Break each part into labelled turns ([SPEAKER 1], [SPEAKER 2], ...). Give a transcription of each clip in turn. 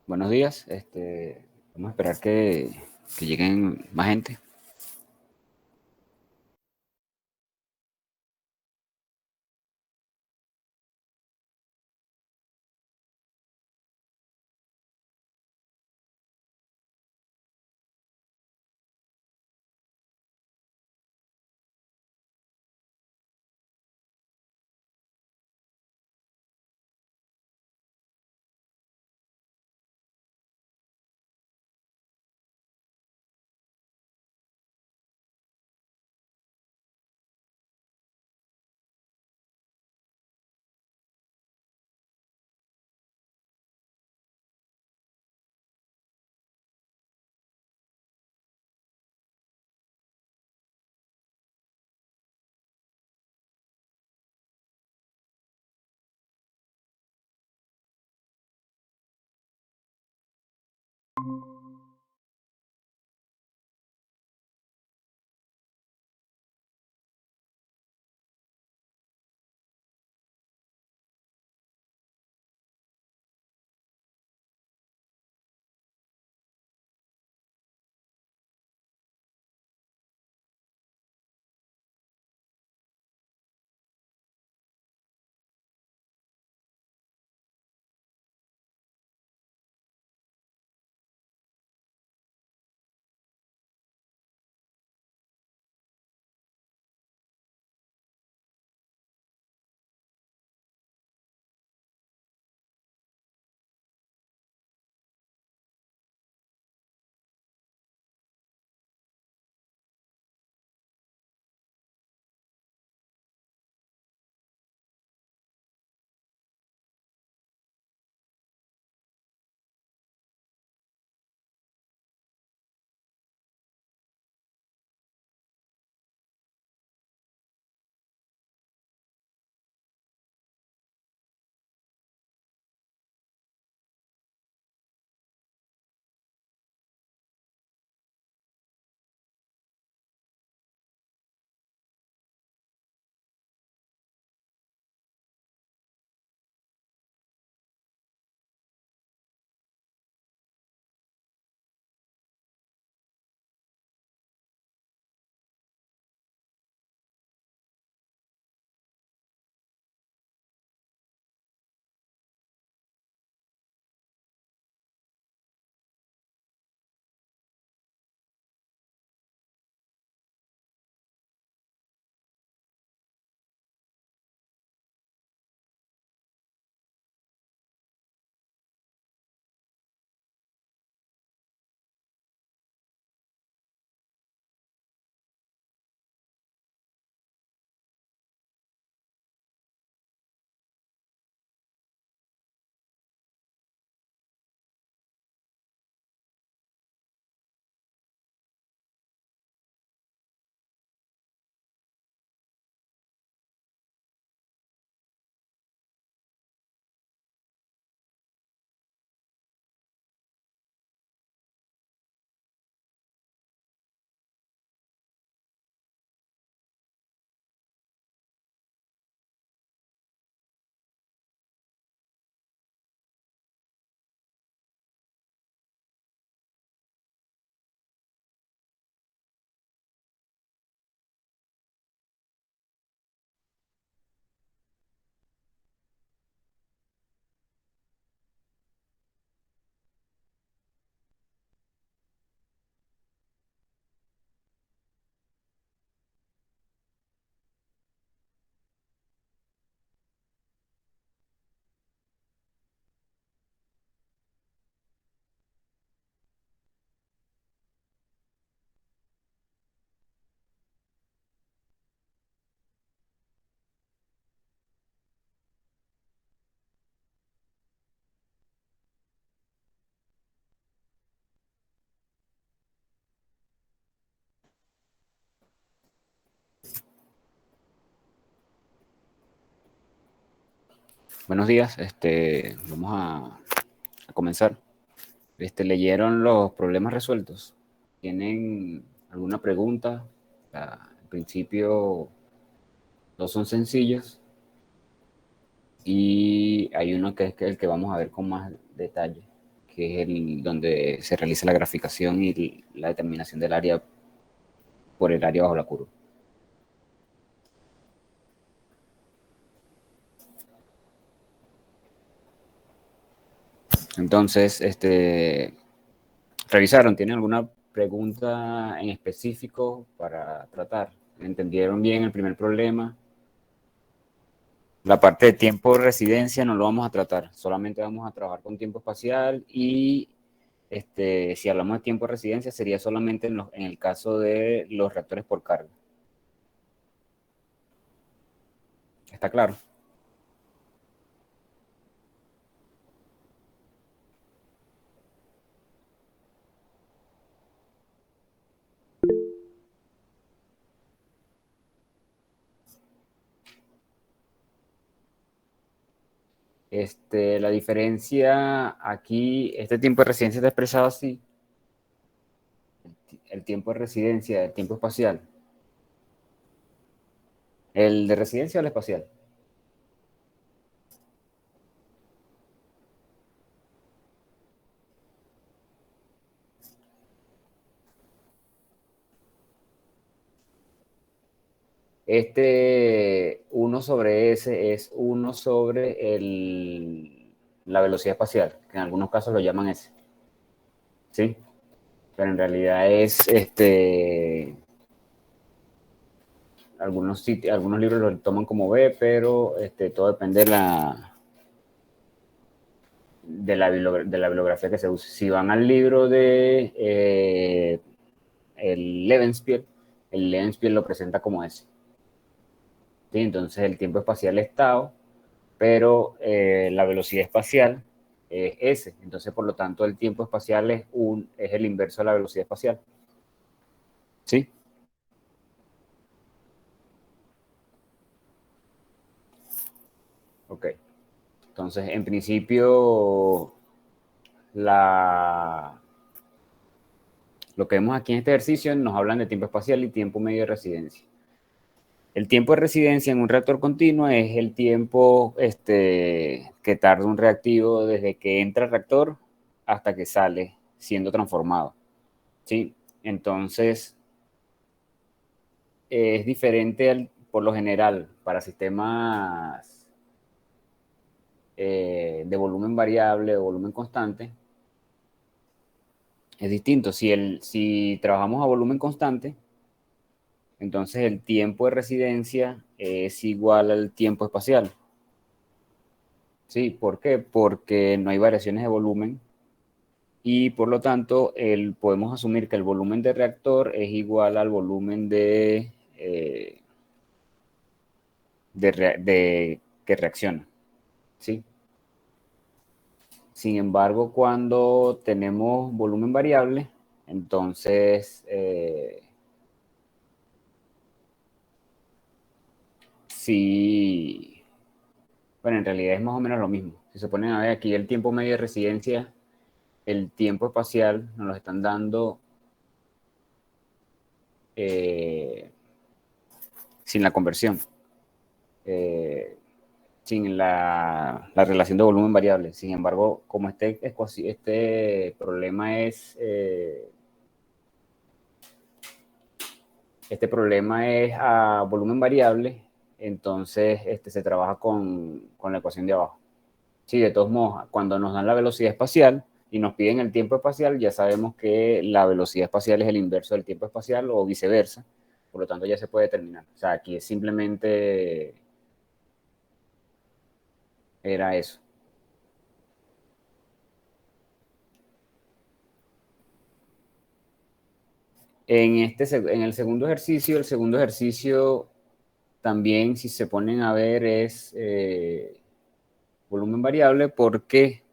[SPEAKER 1] Buenos días. Vamos a esperar que lleguen más gente. Buenos días. Vamos a comenzar. ¿Leyeron los problemas resueltos? ¿Tienen alguna pregunta? Al principio, dos son sencillos y hay uno que es el que vamos a ver con más detalle, que es donde se realiza la graficación y la determinación del área por el área bajo la curva. Entonces, ¿revisaron? ¿Tienen alguna pregunta en específico para tratar? ¿Entendieron bien el primer problema? La parte de tiempo de residencia no lo vamos a tratar, solamente vamos a trabajar con tiempo espacial y si hablamos de tiempo de residencia sería solamente en el caso de los reactores por carga. ¿Está claro? La diferencia aquí, este tiempo de residencia está expresado así, el tiempo de residencia, el tiempo espacial. ¿El de residencia o el espacial? Uno sobre S es uno sobre la velocidad espacial, que en algunos casos lo llaman S. ¿Sí? Pero en realidad es algunos libros lo toman como B, pero todo depende de la bibliografía que se use. Si van al libro de el Levenspiel lo presenta como S. ¿Sí? Entonces el tiempo espacial es tau, pero la velocidad espacial es S. Entonces, por lo tanto, el tiempo espacial es el inverso de la velocidad espacial. ¿Sí? Ok. Entonces, en principio, lo que vemos aquí en este ejercicio nos hablan de tiempo espacial y tiempo medio de residencia. El tiempo de residencia en un reactor continuo es el tiempo que tarda un reactivo desde que entra al reactor hasta que sale siendo transformado. ¿Sí? Entonces, es diferente por lo general para sistemas de volumen variable o volumen constante. Es distinto. Si trabajamos a volumen constante, entonces el tiempo de residencia es igual al tiempo espacial. ¿Sí? ¿Por qué? Porque no hay variaciones de volumen y por lo tanto podemos asumir que el volumen de reactor es igual al volumen que reacciona. ¿Sí? Sin embargo, cuando tenemos volumen variable, entonces sí, bueno, en realidad es más o menos lo mismo. Si se ponen a ver aquí el tiempo medio de residencia, el tiempo espacial nos lo están dando sin la conversión, eh, sin la relación de volumen variable. Sin embargo, como este problema es a volumen variable, entonces se trabaja con la ecuación de abajo. Sí, de todos modos, cuando nos dan la velocidad espacial y nos piden el tiempo espacial, ya sabemos que la velocidad espacial es el inverso del tiempo espacial o viceversa. Por lo tanto, ya se puede determinar. O sea, aquí simplemente era eso. En el segundo ejercicio también, si se ponen a ver, es volumen variable. ¿Por qué?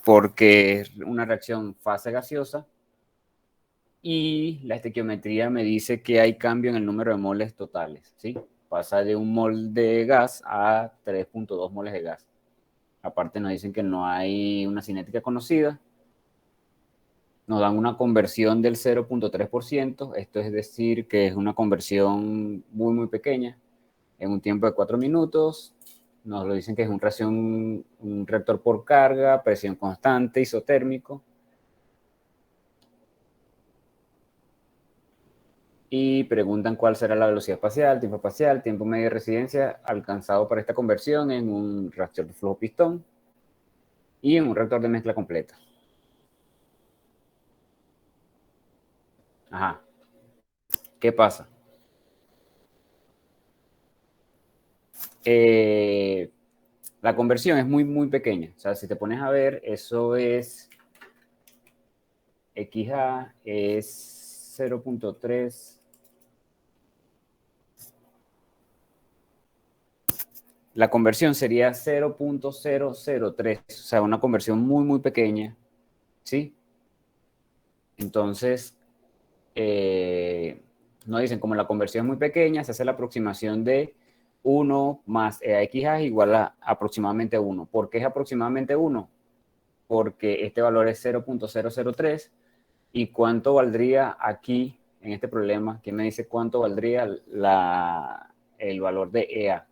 [SPEAKER 1] Porque es una reacción fase gaseosa y la estequiometría me dice que hay cambio en el número de moles totales, ¿sí? Pasa de un mol de gas a 3.2 moles de gas. Aparte nos dicen que no hay una cinética conocida. Nos dan una conversión del 0.3%, esto es decir que es una conversión muy, muy pequeña, en un tiempo de 4 minutos. nos lo dicen que es un reactor por carga, presión constante, isotérmico. Y preguntan cuál será la velocidad espacial, tiempo medio de residencia alcanzado para esta conversión en un reactor de flujo pistón y en un reactor de mezcla completa. Ajá. ¿Qué pasa? La conversión es muy, muy pequeña. O sea, si te pones a ver, eso es XA es 0.3. La conversión sería 0.003, o sea, una conversión muy, muy pequeña, ¿sí? Entonces, nos dicen, como la conversión es muy pequeña, se hace la aproximación de 1 más EAXA es igual a aproximadamente 1. ¿Por qué es aproximadamente 1? Porque este valor es 0.003. ¿Y cuánto valdría aquí, en este problema? ¿Quién me dice cuánto valdría el valor de EA?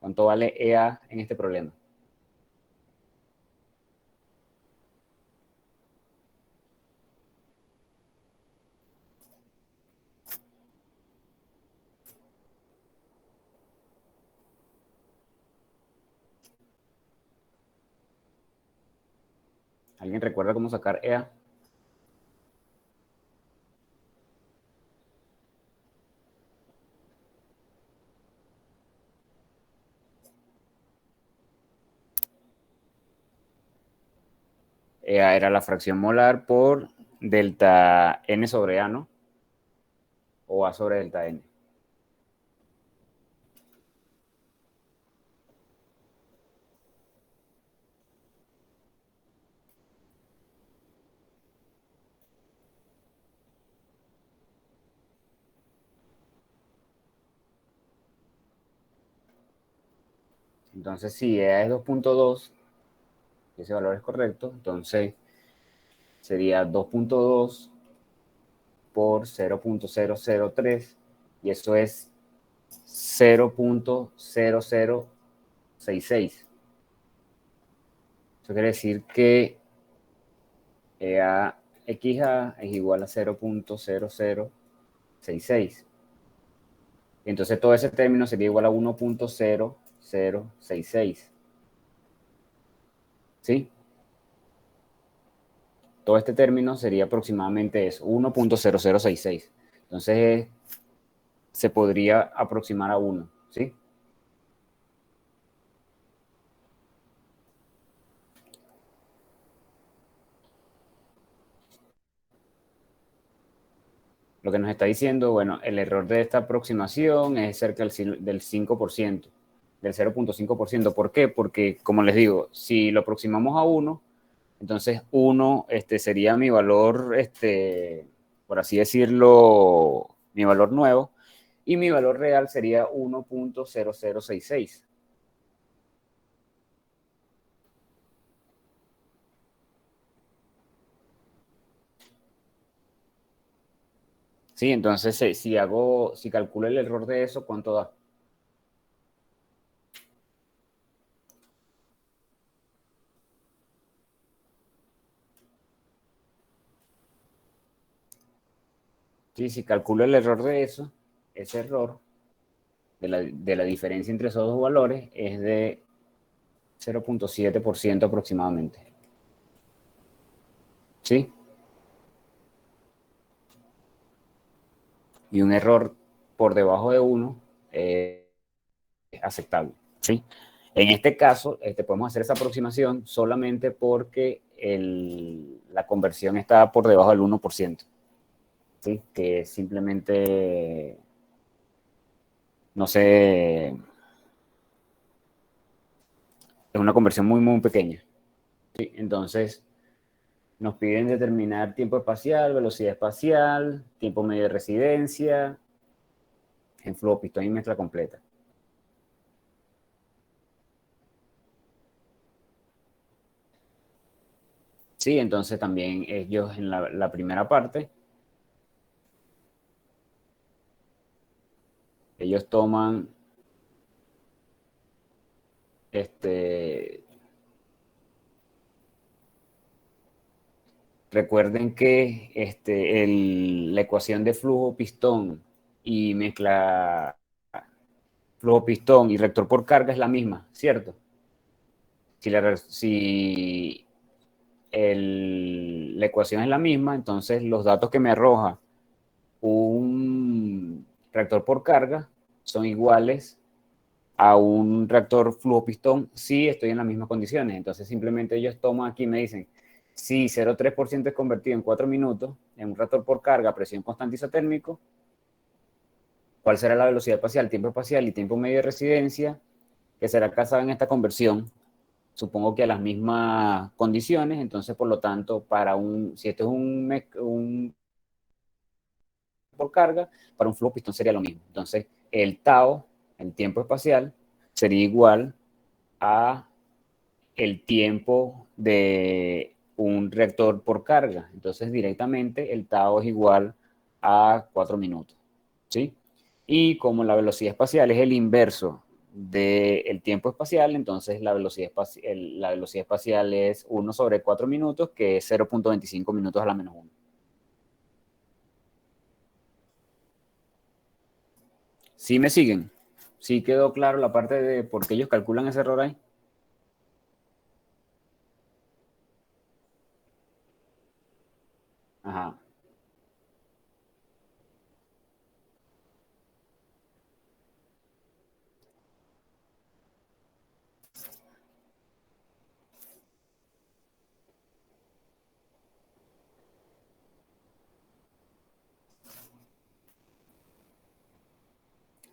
[SPEAKER 1] ¿Cuánto vale EA en este problema? ¿Alguien recuerda cómo sacar EA? EA era la fracción molar por delta N sobre A, ¿no? O A sobre delta N. Entonces, si EA es 2.2, ese valor es correcto, entonces sería 2.2 por 0.003 y eso es 0.0066. Eso quiere decir que EAXA es igual a 0.0066. Entonces todo ese término sería igual a 1.0066. ¿Sí? Todo este término sería aproximadamente eso, 1.0066. Entonces se podría aproximar a 1. ¿Sí? Lo que nos está diciendo, bueno, el error de esta aproximación es cerca del 5%, del 0.5%. ¿Por qué? Porque, como les digo, si lo aproximamos a 1, entonces 1 sería mi valor, por así decirlo, mi valor nuevo, y mi valor real sería 1.0066. Sí, entonces si calculo el error de eso, ¿cuánto da? Sí, si calculo el error de eso, ese error de la diferencia entre esos dos valores es de 0.7% aproximadamente. ¿Sí? Y un error por debajo de 1 es aceptable. ¿Sí? En este caso, podemos hacer esa aproximación solamente porque la conversión está por debajo del 1%. ¿Sí? Que simplemente, no sé, es una conversión muy, muy pequeña. ¿Sí? Entonces, nos piden determinar tiempo espacial, velocidad espacial, tiempo medio de residencia, en flujo, pistón y mezcla completa. Sí, entonces también ellos en la primera parte, ellos toman Recuerden que la ecuación de flujo pistón y mezcla flujo pistón y reactor por carga es la misma, ¿cierto? Si la ecuación es la misma, entonces los datos que me arroja un reactor por carga son iguales a un reactor flujo pistón si estoy en las mismas condiciones. Entonces simplemente ellos toman aquí y me dicen, si 0,3% es convertido en 4 minutos en un reactor por carga, presión constante isotérmico, ¿cuál será la velocidad espacial, tiempo espacial y tiempo medio de residencia que será casado en esta conversión? Supongo que a las mismas condiciones, entonces por lo tanto, si esto es un por carga, para un flujo pistón sería lo mismo. Entonces, el tau, el tiempo espacial, sería igual a el tiempo de un reactor por carga. Entonces, directamente el tau es igual a 4 minutos. ¿Sí? Y como la velocidad espacial es el inverso del tiempo espacial, entonces la velocidad espacial es 1 sobre 4 minutos, que es 0,25 minutos a la menos 1. ¿Sí me siguen? ¿Sí quedó claro la parte de por qué ellos calculan ese error ahí? Ajá,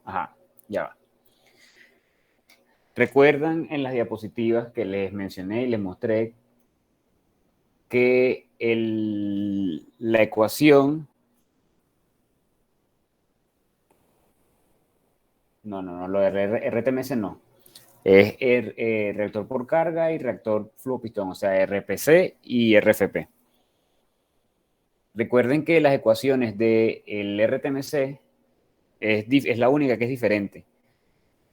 [SPEAKER 1] ajá, ya va. ¿Recuerdan en las diapositivas que les mencioné y les mostré que la ecuación, no, lo de RTMS no, es reactor por carga y reactor flujo pistón, o sea, RPC y RFP. Recuerden que las ecuaciones del RTMC es la única que es diferente.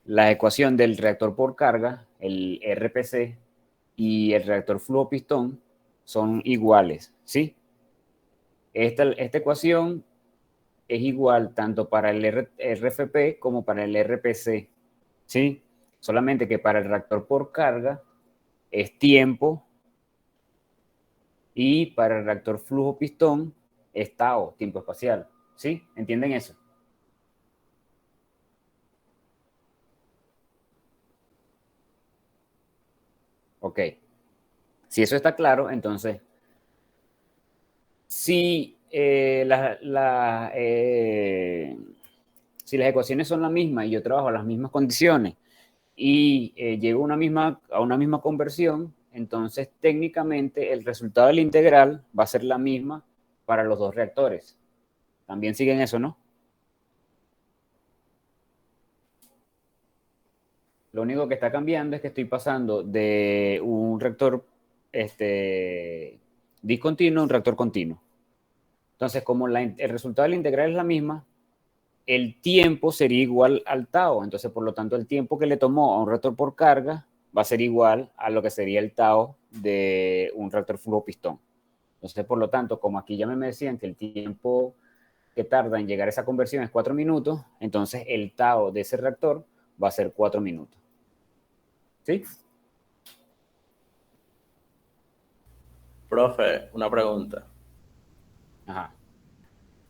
[SPEAKER 1] La ecuación del reactor por carga, el RPC, y el reactor flujo pistón son iguales, ¿sí? Esta ecuación es igual tanto para el RFP como para el RPC, ¿sí? Solamente que para el reactor por carga es tiempo y para el reactor flujo pistón es tau, tiempo espacial, ¿sí? ¿Entienden eso? Ok. Si eso está claro, entonces, si, si las ecuaciones son las mismas y yo trabajo a las mismas condiciones y llego a una misma conversión, entonces técnicamente el resultado de la integral va a ser la misma para los dos reactores. También siguen eso, ¿no? Lo único que está cambiando es que estoy pasando de un reactor discontinuo a un reactor continuo. Entonces, como el resultado de la integral es la misma, el tiempo sería igual al tau. Entonces, por lo tanto, el tiempo que le tomó a un reactor por carga va a ser igual a lo que sería el tau de un reactor flujo pistón. Entonces, por lo tanto, como aquí ya me decían que el tiempo que tarda en llegar a esa conversión es 4 minutos, entonces el tau de ese reactor va a ser 4 minutos. ¿Sí?
[SPEAKER 2] Profe, una pregunta.
[SPEAKER 1] Ajá.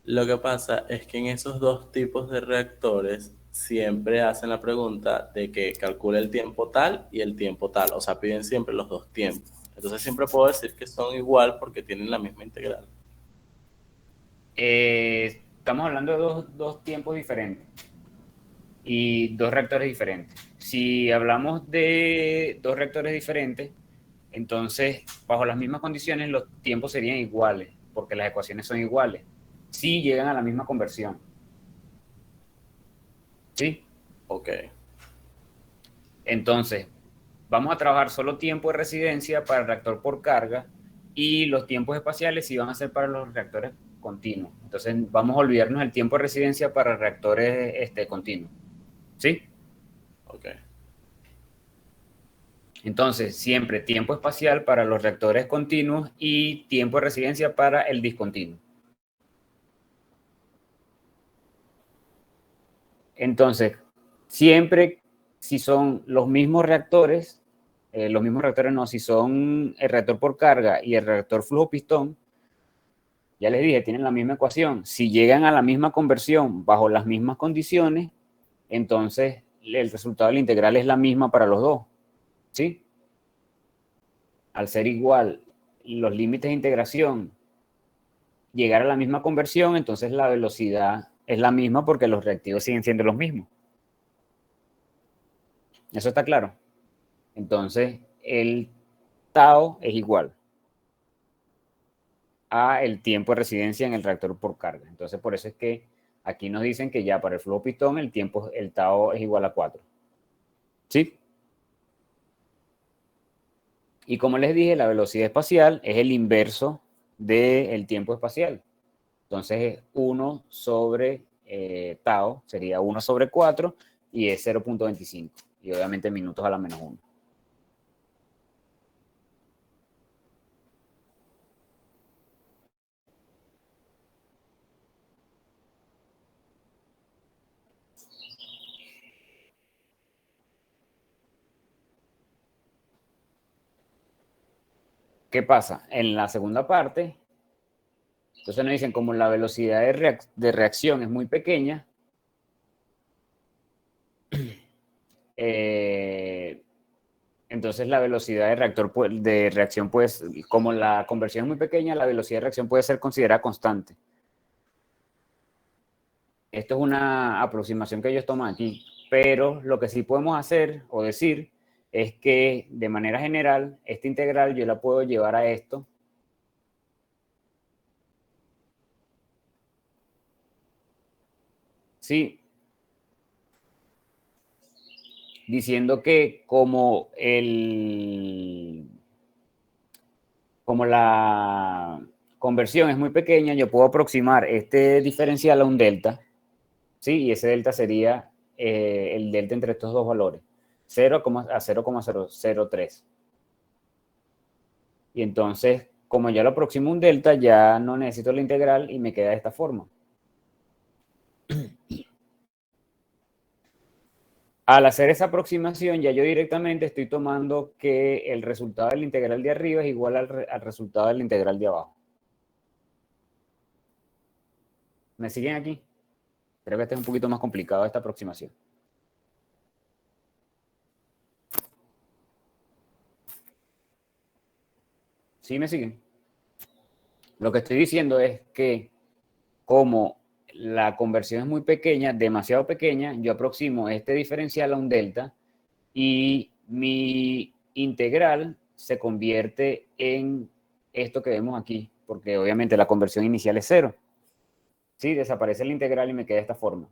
[SPEAKER 2] Lo que pasa es que en esos dos tipos de reactores siempre hacen la pregunta de que calcule el tiempo tal y el tiempo tal. O sea, piden siempre los dos tiempos. Entonces siempre puedo decir que son igual porque tienen la misma integral.
[SPEAKER 1] Estamos hablando de dos tiempos diferentes y dos reactores diferentes. Si hablamos de dos reactores diferentes, entonces, bajo las mismas condiciones, los tiempos serían iguales, porque las ecuaciones son iguales. Si llegan a la misma conversión. ¿Sí?
[SPEAKER 2] Ok.
[SPEAKER 1] Entonces, vamos a trabajar solo tiempo de residencia para el reactor por carga y los tiempos espaciales sí van a ser para los reactores continuos. Entonces, vamos a olvidarnos del tiempo de residencia para reactores continuos. ¿Sí?
[SPEAKER 2] Ok.
[SPEAKER 1] Entonces, siempre tiempo espacial para los reactores continuos y tiempo de residencia para el discontinuo. Entonces, siempre si son los mismos reactores no, si son el reactor por carga y el reactor flujo pistón, ya les dije, tienen la misma ecuación. Si llegan a la misma conversión bajo las mismas condiciones, entonces el resultado de la integral es la misma para los dos, ¿sí? Al ser igual los límites de integración, llegar a la misma conversión, entonces la velocidad es la misma porque los reactivos siguen siendo los mismos. ¿Eso está claro? Entonces, el tau es igual a el tiempo de residencia en el reactor por carga. Entonces, por eso es que aquí nos dicen que ya para el flujo pistón el tau es igual a 4. ¿Sí? Y como les dije, la velocidad espacial es el inverso del tiempo espacial. Entonces, 1 sobre tau sería 1 sobre 4 y es 0.25. Y obviamente minutos a la menos 1. ¿Qué pasa? En la segunda parte, entonces nos dicen como la velocidad de reacción es muy pequeña, entonces la velocidad de reacción, pues, como la conversión es muy pequeña, la velocidad de reacción puede ser considerada constante. Esto es una aproximación que ellos toman aquí, pero lo que sí podemos hacer o decir es que de manera general, esta integral yo la puedo llevar a esto. Sí, diciendo que como la conversión es muy pequeña, yo puedo aproximar este diferencial a un delta, ¿sí? Y ese delta sería el delta entre estos dos valores, 0 a 0,003. Y entonces, como ya lo aproximo un delta, ya no necesito la integral y me queda de esta forma. Al hacer esa aproximación, ya yo directamente estoy tomando que el resultado de la integral de arriba es igual al resultado de la integral de abajo. ¿Me siguen aquí? Creo que este es un poquito más complicado esta aproximación. ¿Sí me siguen? Lo que estoy diciendo es que como la conversión es muy pequeña, demasiado pequeña, yo aproximo este diferencial a un delta y mi integral se convierte en esto que vemos aquí, porque obviamente la conversión inicial es 0. Sí, desaparece la integral y me queda de esta forma.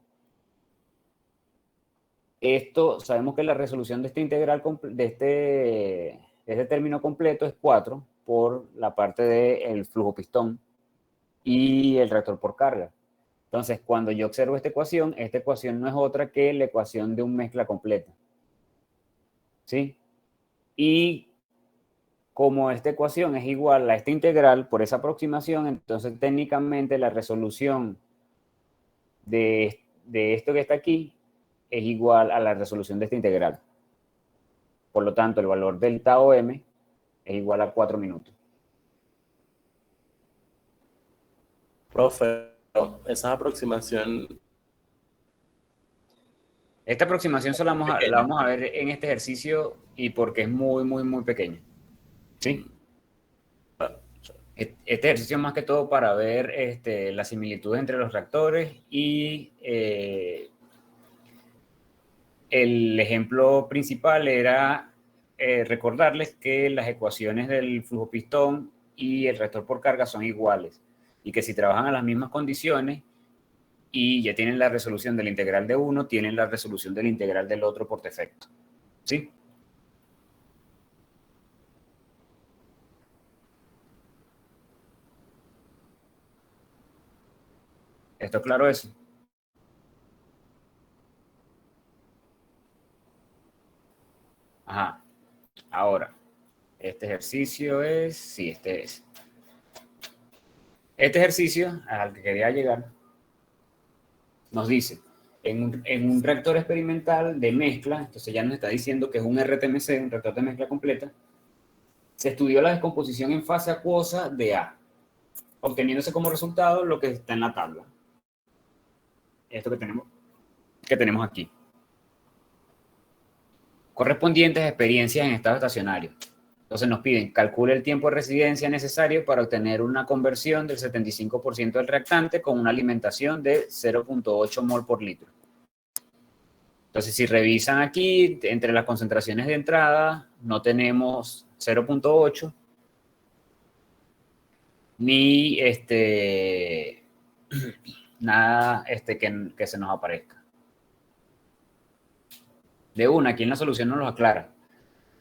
[SPEAKER 1] Esto, sabemos que la resolución de esta integral, de este término completo es 4 por la parte del flujo pistón y el reactor por carga. Entonces, cuando yo observo esta ecuación no es otra que la ecuación de un mezcla completa. ¿Sí? Y como esta ecuación es igual a esta integral por esa aproximación, entonces técnicamente la resolución de esto que está aquí es igual a la resolución de esta integral. Por lo tanto, el valor del tau m es igual a 4 minutos.
[SPEAKER 2] Profe, esa aproximación
[SPEAKER 1] Esta aproximación solo la
[SPEAKER 2] pequeña.
[SPEAKER 1] vamos a ver en este ejercicio y porque es muy, muy, muy pequeño. ¿Sí?
[SPEAKER 2] Bueno,
[SPEAKER 1] Este ejercicio más que todo para ver las similitudes entre los reactores y el ejemplo principal era recordarles que las ecuaciones del flujo pistón y el reactor por carga son iguales y que si trabajan a las mismas condiciones y ya tienen la resolución de la integral de uno, tienen la resolución de la integral del otro por defecto. ¿Sí? ¿Esto es claro eso? Ajá. Ahora, este ejercicio es, sí, este es. Este ejercicio al que quería llegar nos dice, en un reactor experimental de mezcla, entonces ya nos está diciendo que es un RTMC, un reactor de mezcla completa, se estudió la descomposición en fase acuosa de A, obteniéndose como resultado lo que está en la tabla. Esto que tenemos aquí. Correspondientes a experiencias en estado estacionario. Entonces nos piden, calcule el tiempo de residencia necesario para obtener una conversión del 75% del reactante con una alimentación de 0.8 mol por litro. Entonces, si revisan aquí, entre las concentraciones de entrada, no tenemos 0.8 ni nada que se nos aparezca. De una, aquí en la solución nos lo aclara.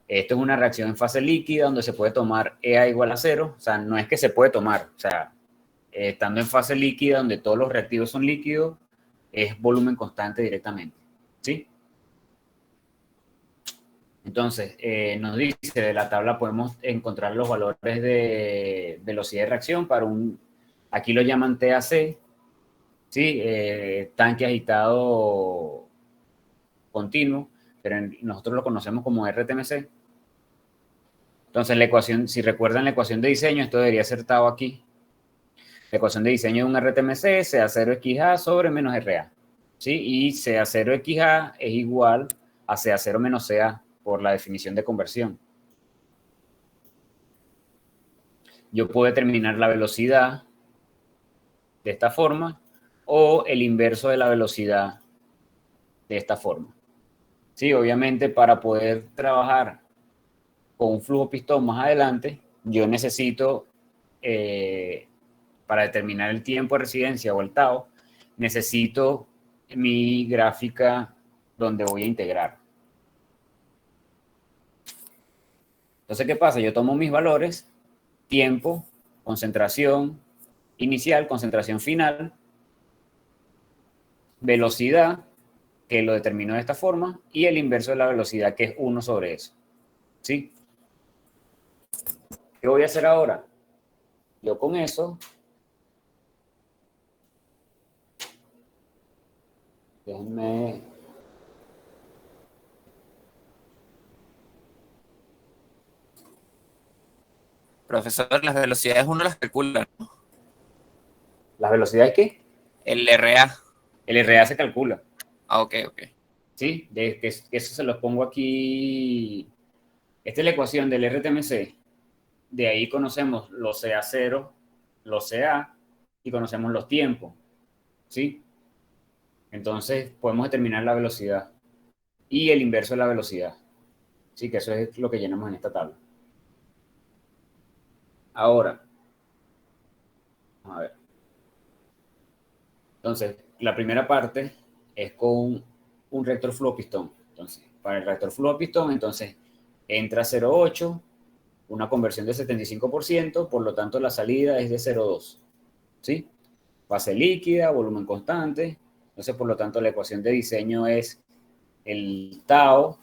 [SPEAKER 1] Esto es una reacción en fase líquida donde se puede tomar EA igual a 0. O sea, no es que se puede tomar. O sea, estando en fase líquida donde todos los reactivos son líquidos, es volumen constante directamente. ¿Sí? Entonces, nos dice, de la tabla podemos encontrar los valores de velocidad de reacción para aquí lo llaman TAC, ¿sí? Tanque agitado continuo, pero nosotros lo conocemos como RTMC. Entonces, la ecuación, si recuerdan la ecuación de diseño, esto debería ser TAO aquí. La ecuación de diseño de un RTMC, CA0XA sobre menos RA, ¿sí? Y CA0XA es igual a CA0 menos CA por la definición de conversión. Yo puedo determinar la velocidad de esta forma o el inverso de la velocidad de esta forma. Sí, obviamente para poder trabajar con un flujo pistón más adelante, yo necesito, para determinar el tiempo de residencia o el TAO, necesito mi gráfica donde voy a integrar. Entonces, ¿qué pasa? Yo tomo mis valores, tiempo, concentración inicial, concentración final, velocidad, que lo determino de esta forma, y el inverso de la velocidad, que es 1 sobre eso. ¿Sí? ¿Qué voy a hacer ahora? Yo con eso, déjenme...
[SPEAKER 3] Profesor, las velocidades uno las calcula, ¿no?
[SPEAKER 1] ¿Las velocidades qué?
[SPEAKER 3] El RA.
[SPEAKER 1] El RA se calcula.
[SPEAKER 3] Ah, ok, ok.
[SPEAKER 1] ¿Sí? Eso se los pongo aquí. Esta es la ecuación del RTMC. De ahí conocemos los CA0, los CA, y conocemos los tiempos. ¿Sí? Entonces podemos determinar la velocidad y el inverso de la velocidad. Sí, que eso es lo que llenamos en esta tabla. Ahora, a ver. Entonces, la primera parte es con un reactor flujo pistón. Entonces, para el reactor flujo pistón, entonces entra 0.8, una conversión de 75%, por lo tanto la salida es de 0.2. ¿Sí? Fase líquida, volumen constante. Entonces, por lo tanto, la ecuación de diseño es el tau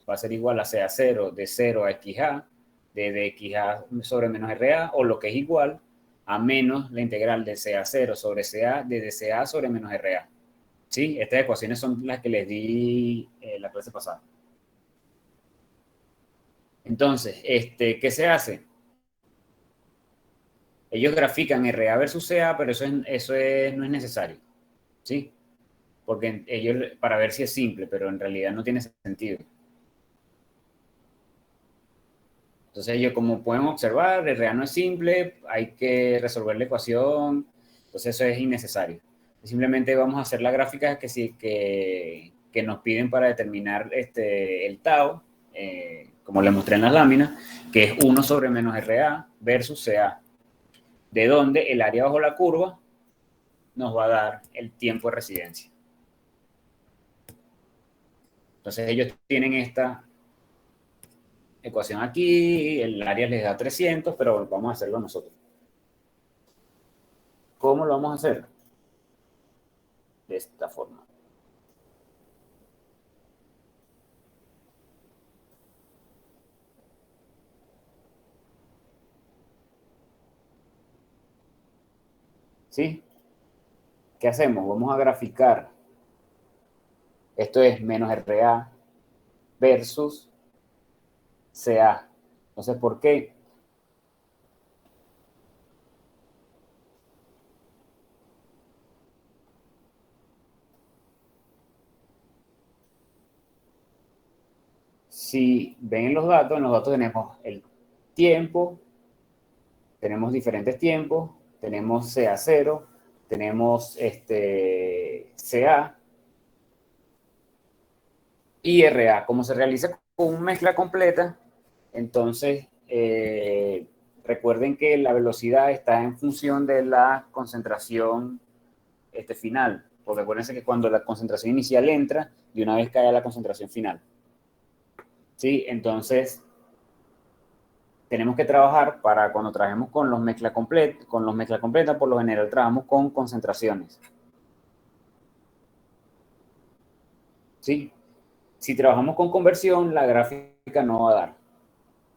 [SPEAKER 1] va a ser igual a CA0 de 0 a XA, de XA sobre menos RA, o lo que es igual a menos la integral de CA0 sobre CA, de CA sobre menos RA. ¿Sí? Estas ecuaciones son las que les di la clase pasada. Entonces, ¿qué se hace? Ellos grafican RA versus CA, pero no es necesario. ¿Sí? Porque ellos, para ver si es simple, pero en realidad no tiene sentido. Entonces ellos, como pueden observar, el RA no es simple, hay que resolver la ecuación, entonces eso es innecesario. Simplemente vamos a hacer la gráfica que nos piden para determinar el tau, como les mostré en las láminas, que es 1 sobre menos RA versus CA, de donde el área bajo la curva nos va a dar el tiempo de residencia. Entonces ellos tienen esta ecuación aquí, el área les da 300, pero vamos a hacerlo nosotros. ¿Cómo lo vamos a hacer? De esta forma. ¿sí? ¿Qué hacemos? Vamos a graficar. Esto es menos RA versus CA. Entonces, ¿por qué? Si ven en los datos tenemos el tiempo, tenemos diferentes tiempos, tenemos CA0, tenemos CA y RA. Como se realiza con mezcla completa, entonces recuerden que la velocidad está en función de la concentración final. Porque acuérdense que cuando la concentración inicial entra, de una vez cae a la concentración final. ¿Sí? Entonces, tenemos que trabajar para cuando trabajemos con los mezcla completa, por lo general trabajamos con concentraciones. ¿Sí? Si trabajamos con conversión, la gráfica no va a dar.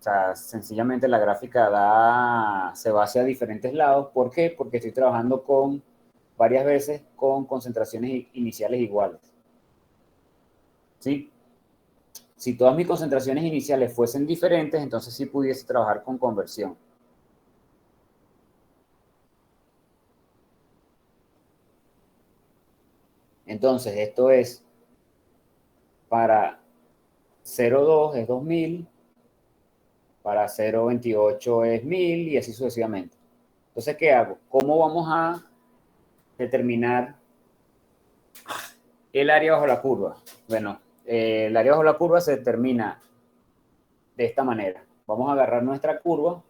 [SPEAKER 1] O sea, sencillamente la gráfica se va hacia diferentes lados. ¿Por qué? Porque estoy trabajando varias veces con concentraciones iniciales iguales. ¿Sí? Si todas mis concentraciones iniciales fuesen diferentes, entonces sí pudiese trabajar con conversión. Entonces, esto es para 0,2 es 2000, para 0,28 es 1000 y así sucesivamente. Entonces, ¿qué hago? ¿Cómo vamos a determinar el área bajo la curva? Bueno, el área bajo la curva se determina de esta manera. Vamos a agarrar nuestra curva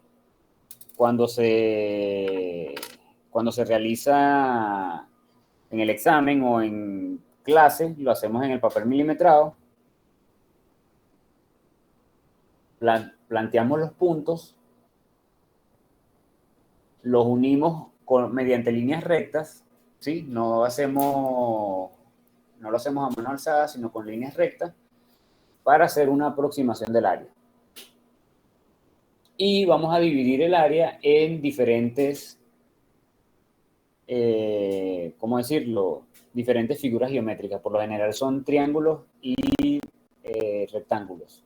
[SPEAKER 1] cuando se realiza en el examen o en clase, lo hacemos en el papel milimetrado. Planteamos los puntos, los unimos mediante líneas rectas, ¿sí? No lo hacemos a mano alzada, sino con líneas rectas, para hacer una aproximación del área. Y vamos a dividir el área en diferentes, ¿cómo decirlo? Diferentes figuras geométricas. Por lo general son triángulos y rectángulos.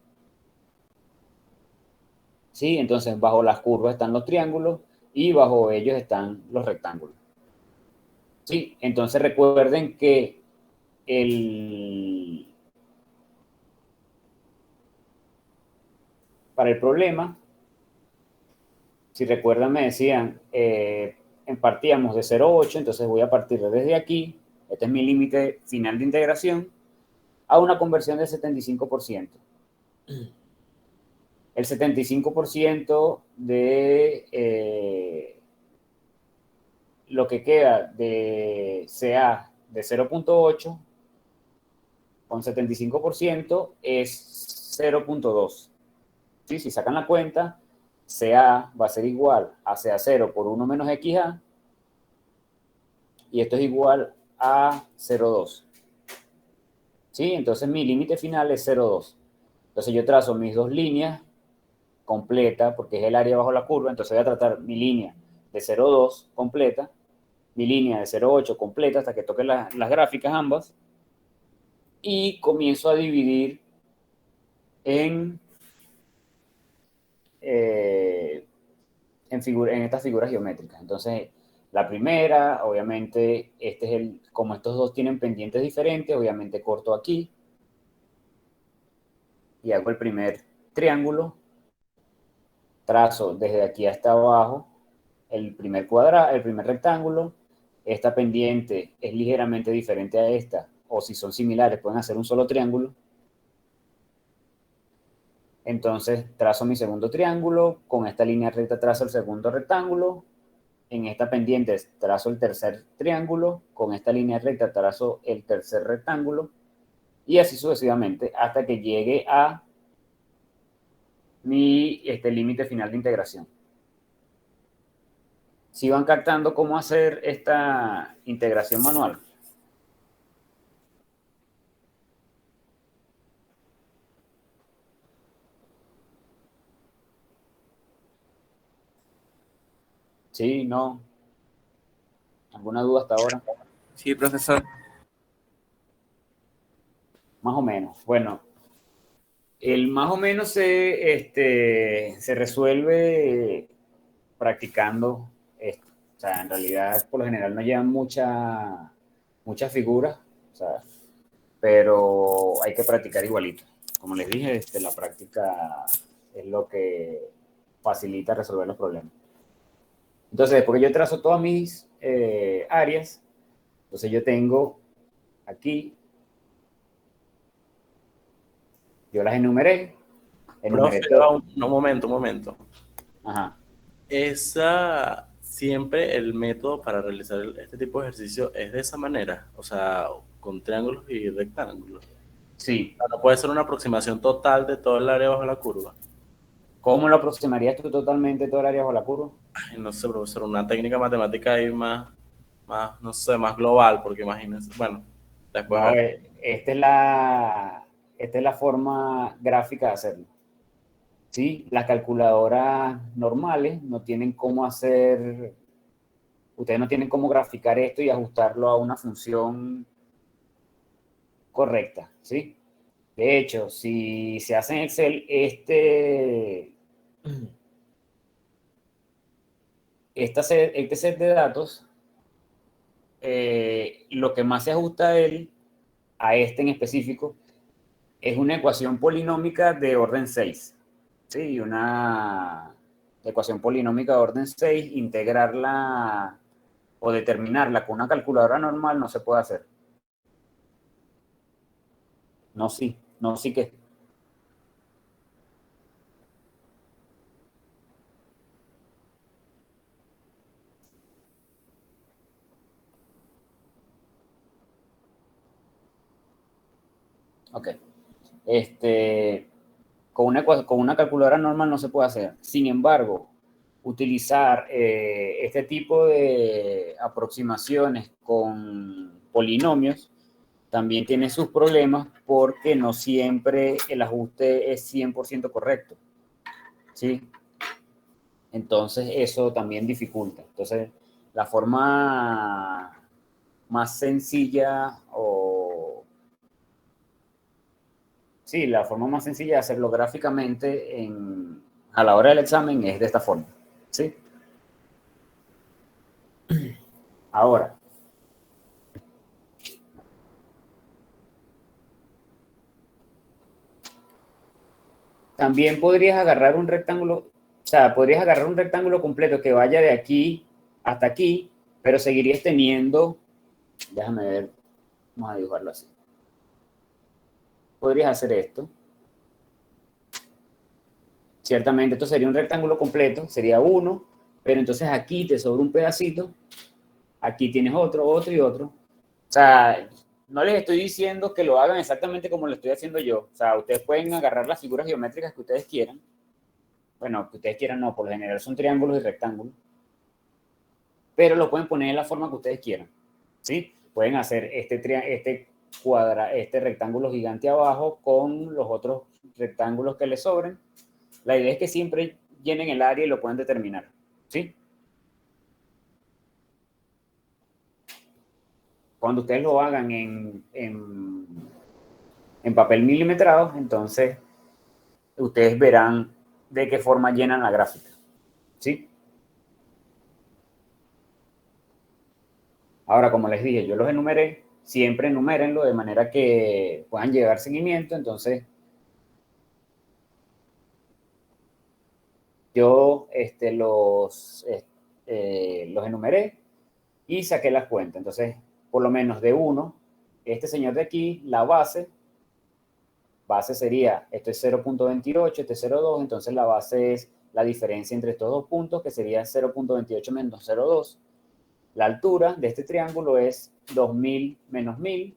[SPEAKER 1] ¿Sí? Entonces, bajo las curvas están los triángulos y bajo ellos están los rectángulos. ¿Sí? Entonces, recuerden que para el problema, si recuerdan, me decían, partíamos de 0,8, entonces voy a partir desde aquí, este es mi límite final de integración, a una conversión del 75%. El 75% de lo que queda de CA de 0,8 con 75% es 0,2. ¿Sí? Si sacan la cuenta, CA va a ser igual a CA0 por 1 menos XA, y esto es igual a 0,2. ¿Sí? Entonces mi límite final es 0,2. Entonces yo trazo mis dos líneas completa, porque es el área bajo la curva, entonces voy a tratar mi línea de 0,2 completa, mi línea de 0,8 completa hasta que toque las gráficas ambas, y comienzo a dividir en estas figuras geométricas. Entonces, la primera, obviamente, como estos dos tienen pendientes diferentes, obviamente corto aquí y hago el primer triángulo, trazo desde aquí hasta abajo el primer rectángulo. Esta pendiente es ligeramente diferente a esta, o si son similares pueden hacer un solo triángulo. Entonces trazo mi segundo triángulo, con esta línea recta trazo el segundo rectángulo, en esta pendiente trazo el tercer triángulo, con esta línea recta trazo el tercer rectángulo, y así sucesivamente hasta que llegue a mi límite final de integración. Si van captando cómo hacer esta integración manual. Sí, no. ¿Alguna duda hasta ahora?
[SPEAKER 3] Sí, profesor.
[SPEAKER 1] Más o menos. Bueno, el más o menos se resuelve practicando esto. O sea, en realidad, por lo general, no llevan muchas figuras, o sea, pero hay que practicar igualito. Como les dije, la práctica es lo que facilita resolver los problemas. Entonces, porque yo trazo todas mis áreas, entonces yo tengo aquí, yo las enumeré
[SPEAKER 2] Profe,
[SPEAKER 1] todo.
[SPEAKER 2] un momento.
[SPEAKER 1] Ajá.
[SPEAKER 2] Siempre el método para realizar este tipo de ejercicio es de esa manera, o sea, con triángulos y rectángulos.
[SPEAKER 1] Sí.
[SPEAKER 2] O sea, no puede ser una aproximación total de todo el área bajo la curva.
[SPEAKER 1] ¿Cómo lo aproximarías tú totalmente todo el área bajo la curva?
[SPEAKER 2] Ay, no sé, profesor, una técnica matemática ahí no sé, más global, porque imagínense, bueno, después
[SPEAKER 1] No,
[SPEAKER 2] ver.
[SPEAKER 1] esta es la forma gráfica de hacerlo. ¿Sí? Las calculadoras normales no tienen cómo hacer, ustedes no tienen cómo graficar esto y ajustarlo a una función correcta, ¿sí? De hecho, si se hace en Excel, este set de datos, lo que más se ajusta a este en específico es una ecuación polinómica de orden 6. ¿Sí? Una ecuación polinómica de orden 6, integrarla o determinarla con una calculadora normal no se puede hacer. No, sí, no, sí que. Ok. Con una calculadora normal no se puede hacer. Sin embargo, utilizar este tipo de aproximaciones con polinomios también tiene sus problemas porque no siempre el ajuste es 100% correcto. ¿Sí? Entonces eso también dificulta. Entonces la forma más sencilla sí, la forma más sencilla de hacerlo gráficamente a la hora del examen es de esta forma. ¿Sí? Ahora, también podrías agarrar un rectángulo, o sea, podrías agarrar un rectángulo completo que vaya de aquí hasta aquí, pero seguirías teniendo, déjame ver, vamos a dibujarlo así. Podrías hacer esto. Ciertamente, esto sería un rectángulo completo, sería uno, pero entonces aquí te sobra un pedacito, aquí tienes otro y otro. O sea, no les estoy diciendo que lo hagan exactamente como lo estoy haciendo yo. O sea, ustedes pueden agarrar las figuras geométricas que ustedes quieran. Bueno, que ustedes quieran no, por lo general son triángulos y rectángulos. Pero lo pueden poner en la forma que ustedes quieran. ¿Sí? Pueden hacer este rectángulo gigante abajo con los otros rectángulos que les sobren. La idea es que siempre llenen el área y lo puedan determinar. ¿Sí? Cuando ustedes lo hagan en papel milimetrado, entonces ustedes verán de qué forma llenan la gráfica. ¿Sí? Ahora, como les dije, yo los enumeré, siempre enumérenlo de manera que puedan llevar seguimiento. Entonces, yo los enumeré y saqué las cuentas. Entonces, por lo menos de uno, este señor de aquí, la base sería, esto es 0.28, este es 0.2, entonces la base es la diferencia entre estos dos puntos, que sería 0.28 menos 0.2. La altura de este triángulo es 2000 menos 1000.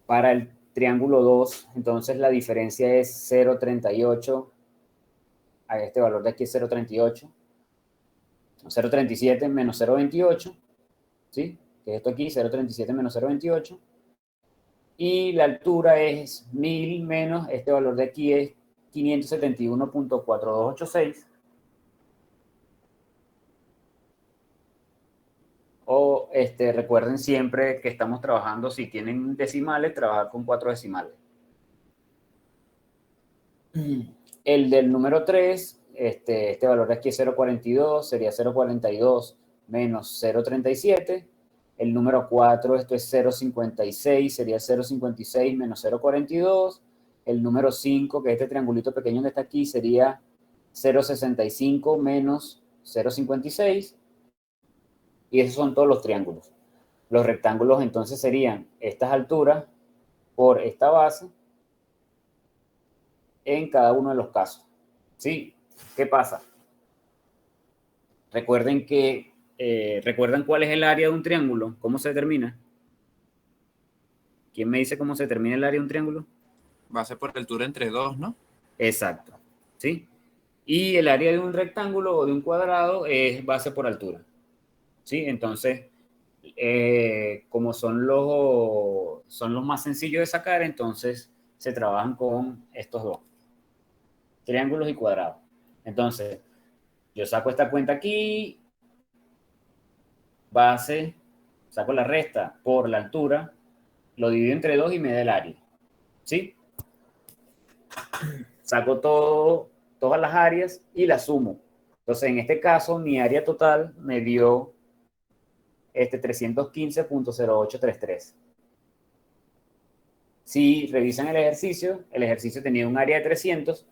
[SPEAKER 1] Para el triángulo 2, entonces la diferencia es 0.38, a este valor de aquí es 0.38, 0.37 menos 0.28, ¿sí? Que es esto aquí, 0.37 menos 0.28. Y la altura es 1000 menos, este valor de aquí es 571.4286. recuerden siempre que estamos trabajando, si tienen decimales, trabajar con 4 decimales. El del número 3, este valor de aquí es 0.42, sería 0.42 menos 0.37. El número 4, esto es 0.56, sería 0.56 menos 0.42. El número 5, que es este triangulito pequeño que está aquí, sería 0.65 menos 0.56. Y esos son todos los triángulos. Los rectángulos entonces serían estas alturas por esta base en cada uno de los casos. ¿Sí? ¿Qué pasa? Recuerden que, ¿recuerdan cuál es el área de un triángulo? ¿Cómo se determina? ¿Quién me dice cómo se determina el área de un triángulo?
[SPEAKER 3] Base por altura entre 2, ¿no?
[SPEAKER 1] Exacto. ¿Sí? Y el área de un rectángulo o de un cuadrado es base por altura. ¿Sí? Entonces, como son los más sencillos de sacar, entonces se trabajan con estos dos, triángulos y cuadrados. Entonces, yo saco esta cuenta aquí, base, saco la resta por la altura, lo divido entre 2 y me da el área. ¿Sí? Saco todas las áreas y las sumo. Entonces, en este caso, mi área total me dio 315.0833. Si revisan el ejercicio tenía un área de 300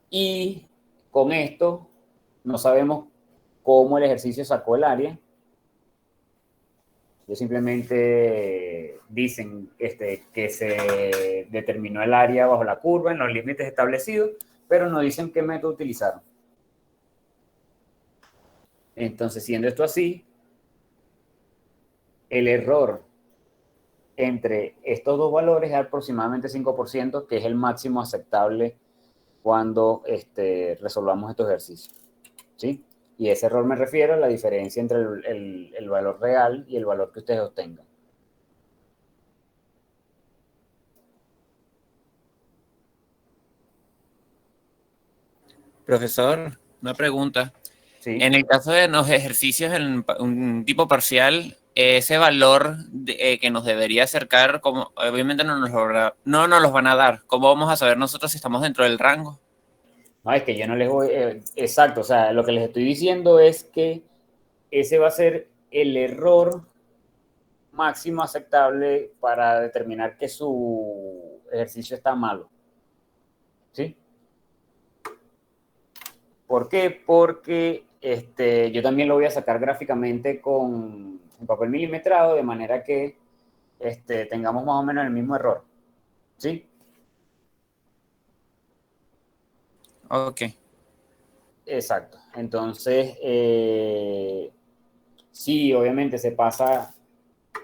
[SPEAKER 1] y con esto no sabemos cómo el ejercicio sacó el área. Ellos simplemente dicen que se determinó el área bajo la curva en los límites establecidos, pero no dicen qué método utilizaron. Entonces, siendo esto así, el error entre estos dos valores es aproximadamente 5%, que es el máximo aceptable cuando resolvamos estos ejercicios. ¿Sí? Y ese error me refiero a la diferencia entre el valor real y el valor que ustedes obtengan.
[SPEAKER 3] Profesor, una pregunta.
[SPEAKER 1] ¿Sí?
[SPEAKER 3] En el caso de los ejercicios en un tipo parcial, ese valor que nos debería acercar, como, obviamente no nos los van a dar. ¿Cómo vamos a saber nosotros si estamos dentro del rango?
[SPEAKER 1] No, es que yo no les voy... exacto, o sea, lo que les estoy diciendo es que ese va a ser el error máximo aceptable para determinar que su ejercicio está malo. ¿Sí? ¿Por qué? Porque yo también lo voy a sacar gráficamente con papel milimetrado, de manera que tengamos más o menos el mismo error. ¿Sí?
[SPEAKER 3] Ok.
[SPEAKER 1] Exacto. Entonces, sí, obviamente se pasa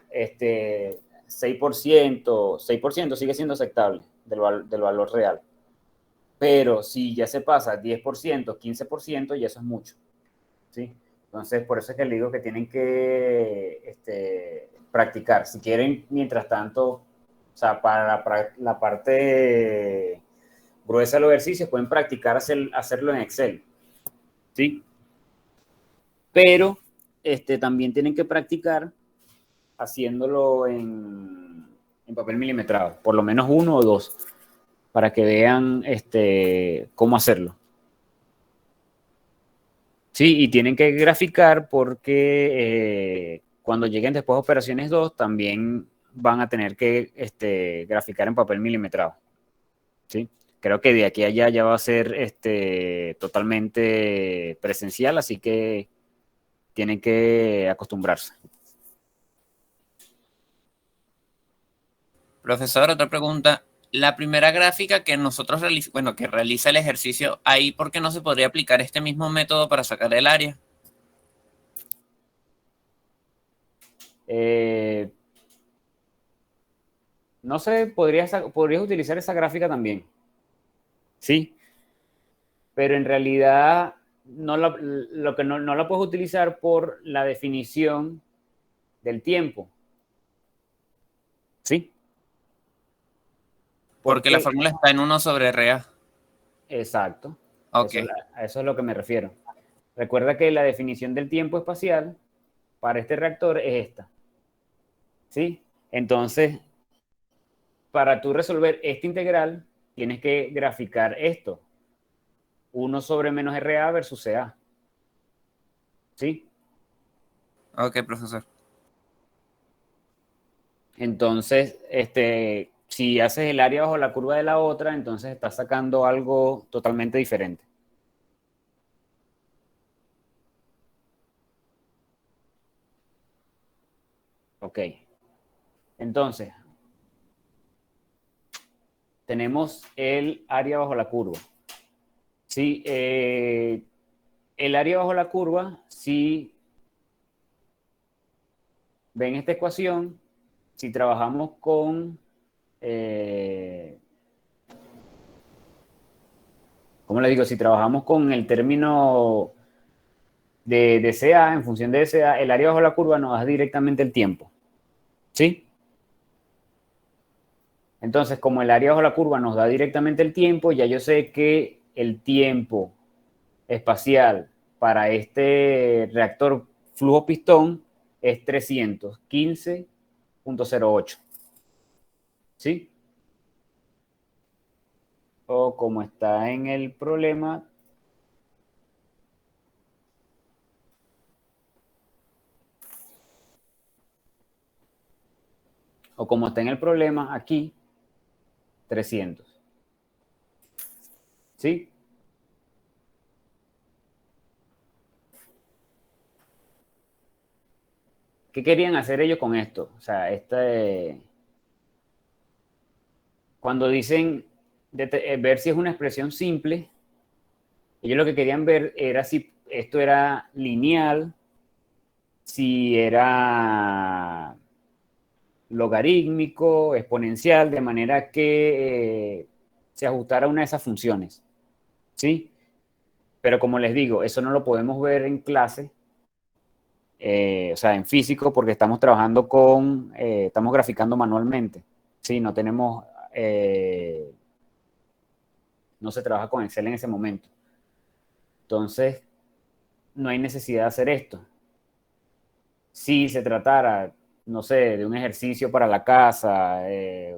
[SPEAKER 1] 6% sigue siendo aceptable del valor real. Pero si ya se pasa 10%, 15%, ya eso es mucho. ¿Sí? Entonces, por eso es que les digo que tienen que practicar. Si quieren, mientras tanto, o sea, para la parte gruesa de los ejercicios, pueden practicar hacerlo en Excel. ¿Sí? Pero también tienen que practicar haciéndolo en papel milimetrado, por lo menos 1 o 2, para que vean cómo hacerlo. Sí, y tienen que graficar porque cuando lleguen después a operaciones 2 también van a tener que graficar en papel milimetrado. ¿Sí? Creo que de aquí a allá ya va a ser totalmente presencial, así que tienen que acostumbrarse.
[SPEAKER 3] Profesor, otra pregunta. La primera gráfica que nosotros que realiza el ejercicio, ahí, ¿por qué no se podría aplicar este mismo método para sacar el área?
[SPEAKER 1] No sé, podrías utilizar esa gráfica también. Sí, pero en realidad lo que no la puedes utilizar por la definición del tiempo. ¿Sí?
[SPEAKER 3] Porque la
[SPEAKER 1] Porque,
[SPEAKER 3] fórmula está en 1/RA.
[SPEAKER 1] exacto,
[SPEAKER 3] Ok.
[SPEAKER 1] a eso es lo que me refiero. Recuerda que la definición del tiempo espacial para este reactor es esta. ¿Sí? Entonces, para tú resolver esta integral, tienes que graficar esto. 1 sobre menos RA versus CA. ¿Sí?
[SPEAKER 3] Ok, profesor.
[SPEAKER 1] Entonces, si haces el área bajo la curva de la otra, entonces estás sacando algo totalmente diferente. Ok. Entonces, tenemos el área bajo la curva. Sí, el área bajo la curva, si ven esta ecuación, si trabajamos con, ¿cómo le digo? Si trabajamos con el término de CA, en función de CA, el área bajo la curva nos da directamente el tiempo. ¿Sí? Entonces, como el área bajo la curva nos da directamente el tiempo, ya yo sé que el tiempo espacial para este reactor flujo pistón es 315.08. ¿Sí? O como está en el problema, aquí, 300. ¿Sí? ¿Qué querían hacer ellos con esto? O sea, cuando dicen ver si es una expresión simple, ellos lo que querían ver era si esto era lineal, si era logarítmico, exponencial, de manera que se ajustara a una de esas funciones. ¿Sí? Pero como les digo, eso no lo podemos ver en clase, o sea, en físico, porque estamos trabajando estamos graficando manualmente. Sí, no tenemos, no se trabaja con Excel en ese momento. Entonces, no hay necesidad de hacer esto. Si se tratara, no sé, de un ejercicio para la casa,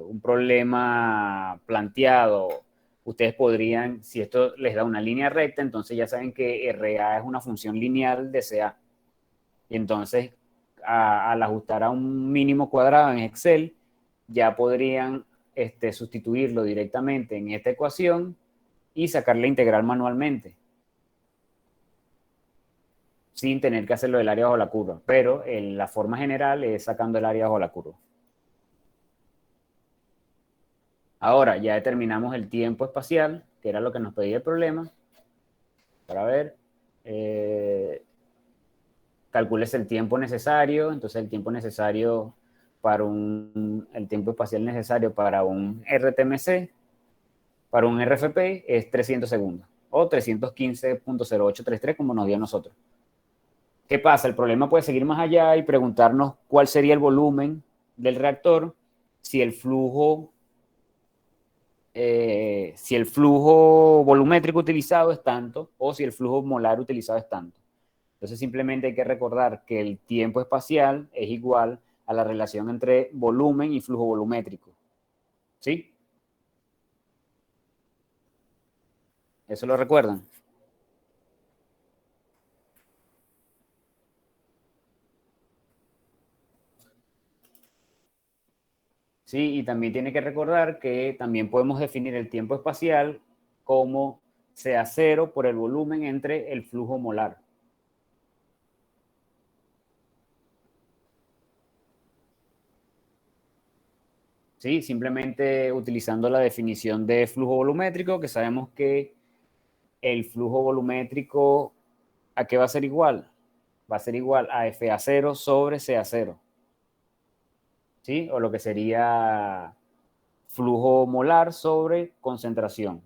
[SPEAKER 1] un problema planteado, ustedes podrían, si esto les da una línea recta, entonces ya saben que RA es una función lineal de CA. Y entonces, al ajustar a un mínimo cuadrado en Excel, ya podrían sustituirlo directamente en esta ecuación y sacar la integral manualmente, sin tener que hacerlo del área bajo la curva. Pero la forma general es sacando el área bajo la curva. Ahora ya determinamos el tiempo espacial, que era lo que nos pedía el problema. Para ver, calcules el tiempo necesario. Entonces el tiempo necesario para el tiempo espacial necesario para un RTMC, para un RFP es 300 segundos o 315.0833 como nos dio a nosotros. ¿Qué pasa? El problema puede seguir más allá y preguntarnos cuál sería el volumen del reactor si el flujo volumétrico utilizado es tanto o si el flujo molar utilizado es tanto. Entonces simplemente hay que recordar que el tiempo espacial es igual a la relación entre volumen y flujo volumétrico. ¿Sí? ¿Eso lo recuerdan? Sí, y también tiene que recordar que también podemos definir el tiempo espacial como sea cero por el volumen entre el flujo molar. ¿Sí? Simplemente utilizando la definición de flujo volumétrico, que sabemos que el flujo volumétrico, ¿a qué va a ser igual? Va a ser igual a FA0 sobre CA0. ¿Sí? O lo que sería flujo molar sobre concentración.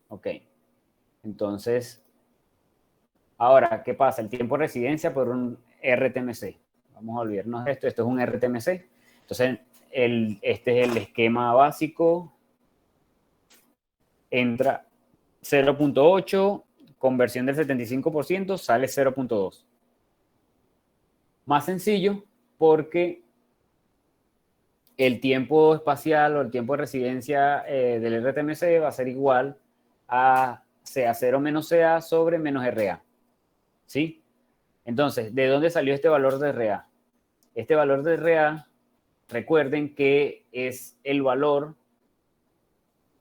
[SPEAKER 1] Ok. Entonces, ahora, ¿qué pasa? El tiempo de residencia por un RTMC. Vamos a olvidarnos de esto. Esto es un RTMC. Entonces, este es el esquema básico. Entra 0.8 conversión del 75% sale 0.2. Más sencillo porque el tiempo espacial o el tiempo de residencia del RTMC va a ser igual a CA0 menos CA sobre menos RA. ¿Sí? Entonces, ¿de dónde salió este valor de RA? Este valor de RA, recuerden que es el valor,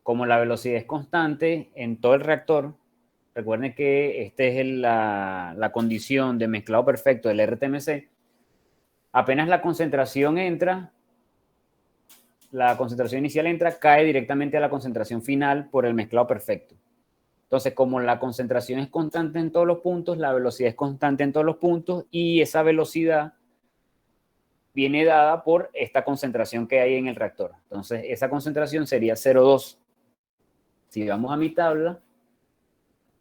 [SPEAKER 1] como la velocidad es constante en todo el reactor. Recuerden que esta es la condición de mezclado perfecto del RTMC. Apenas la concentración entra, la concentración inicial entra, cae directamente a la concentración final por el mezclado perfecto. Entonces, como la concentración es constante en todos los puntos, la velocidad es constante en todos los puntos y esa velocidad viene dada por esta concentración que hay en el reactor. Entonces, esa concentración sería 0,2. Si vamos a mi tabla,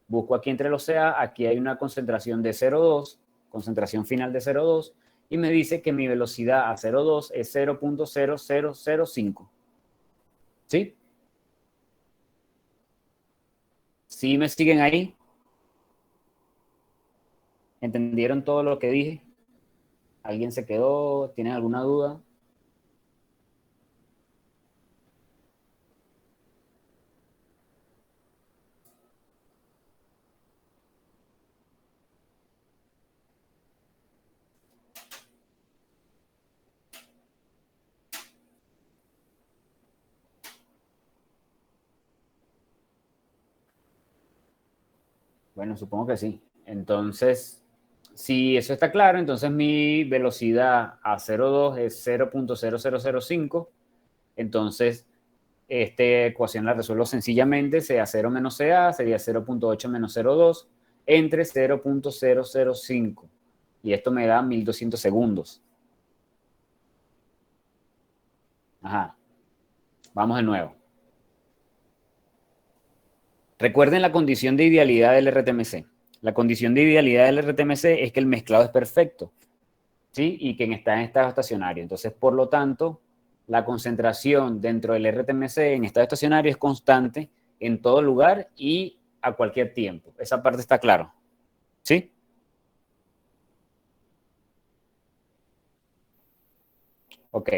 [SPEAKER 1] busco aquí entre los CA, aquí hay una concentración de 0,2, concentración final de 0,2, y me dice que mi velocidad a 0,2 es 0.0005. ¿Sí? ¿Sí me siguen ahí? ¿Entendieron todo lo que dije? ¿Alguien se quedó? ¿Tienen alguna duda? Bueno, supongo que sí. Entonces, si eso está claro, entonces mi velocidad a 0,2 es 0.0005. Entonces, esta ecuación la resuelvo sencillamente. Sea 0 menos CA sería 0.8 menos 0,2 entre 0.005. Y esto me da 1200 segundos. Ajá. Vamos de nuevo. Recuerden la condición de idealidad del RTMC. La condición de idealidad del RTMC es que el mezclado es perfecto, ¿sí? Y que está en estado estacionario. Entonces, por lo tanto, la concentración dentro del RTMC en estado estacionario es constante en todo lugar y a cualquier tiempo. Esa parte está claro, ¿sí? Ok.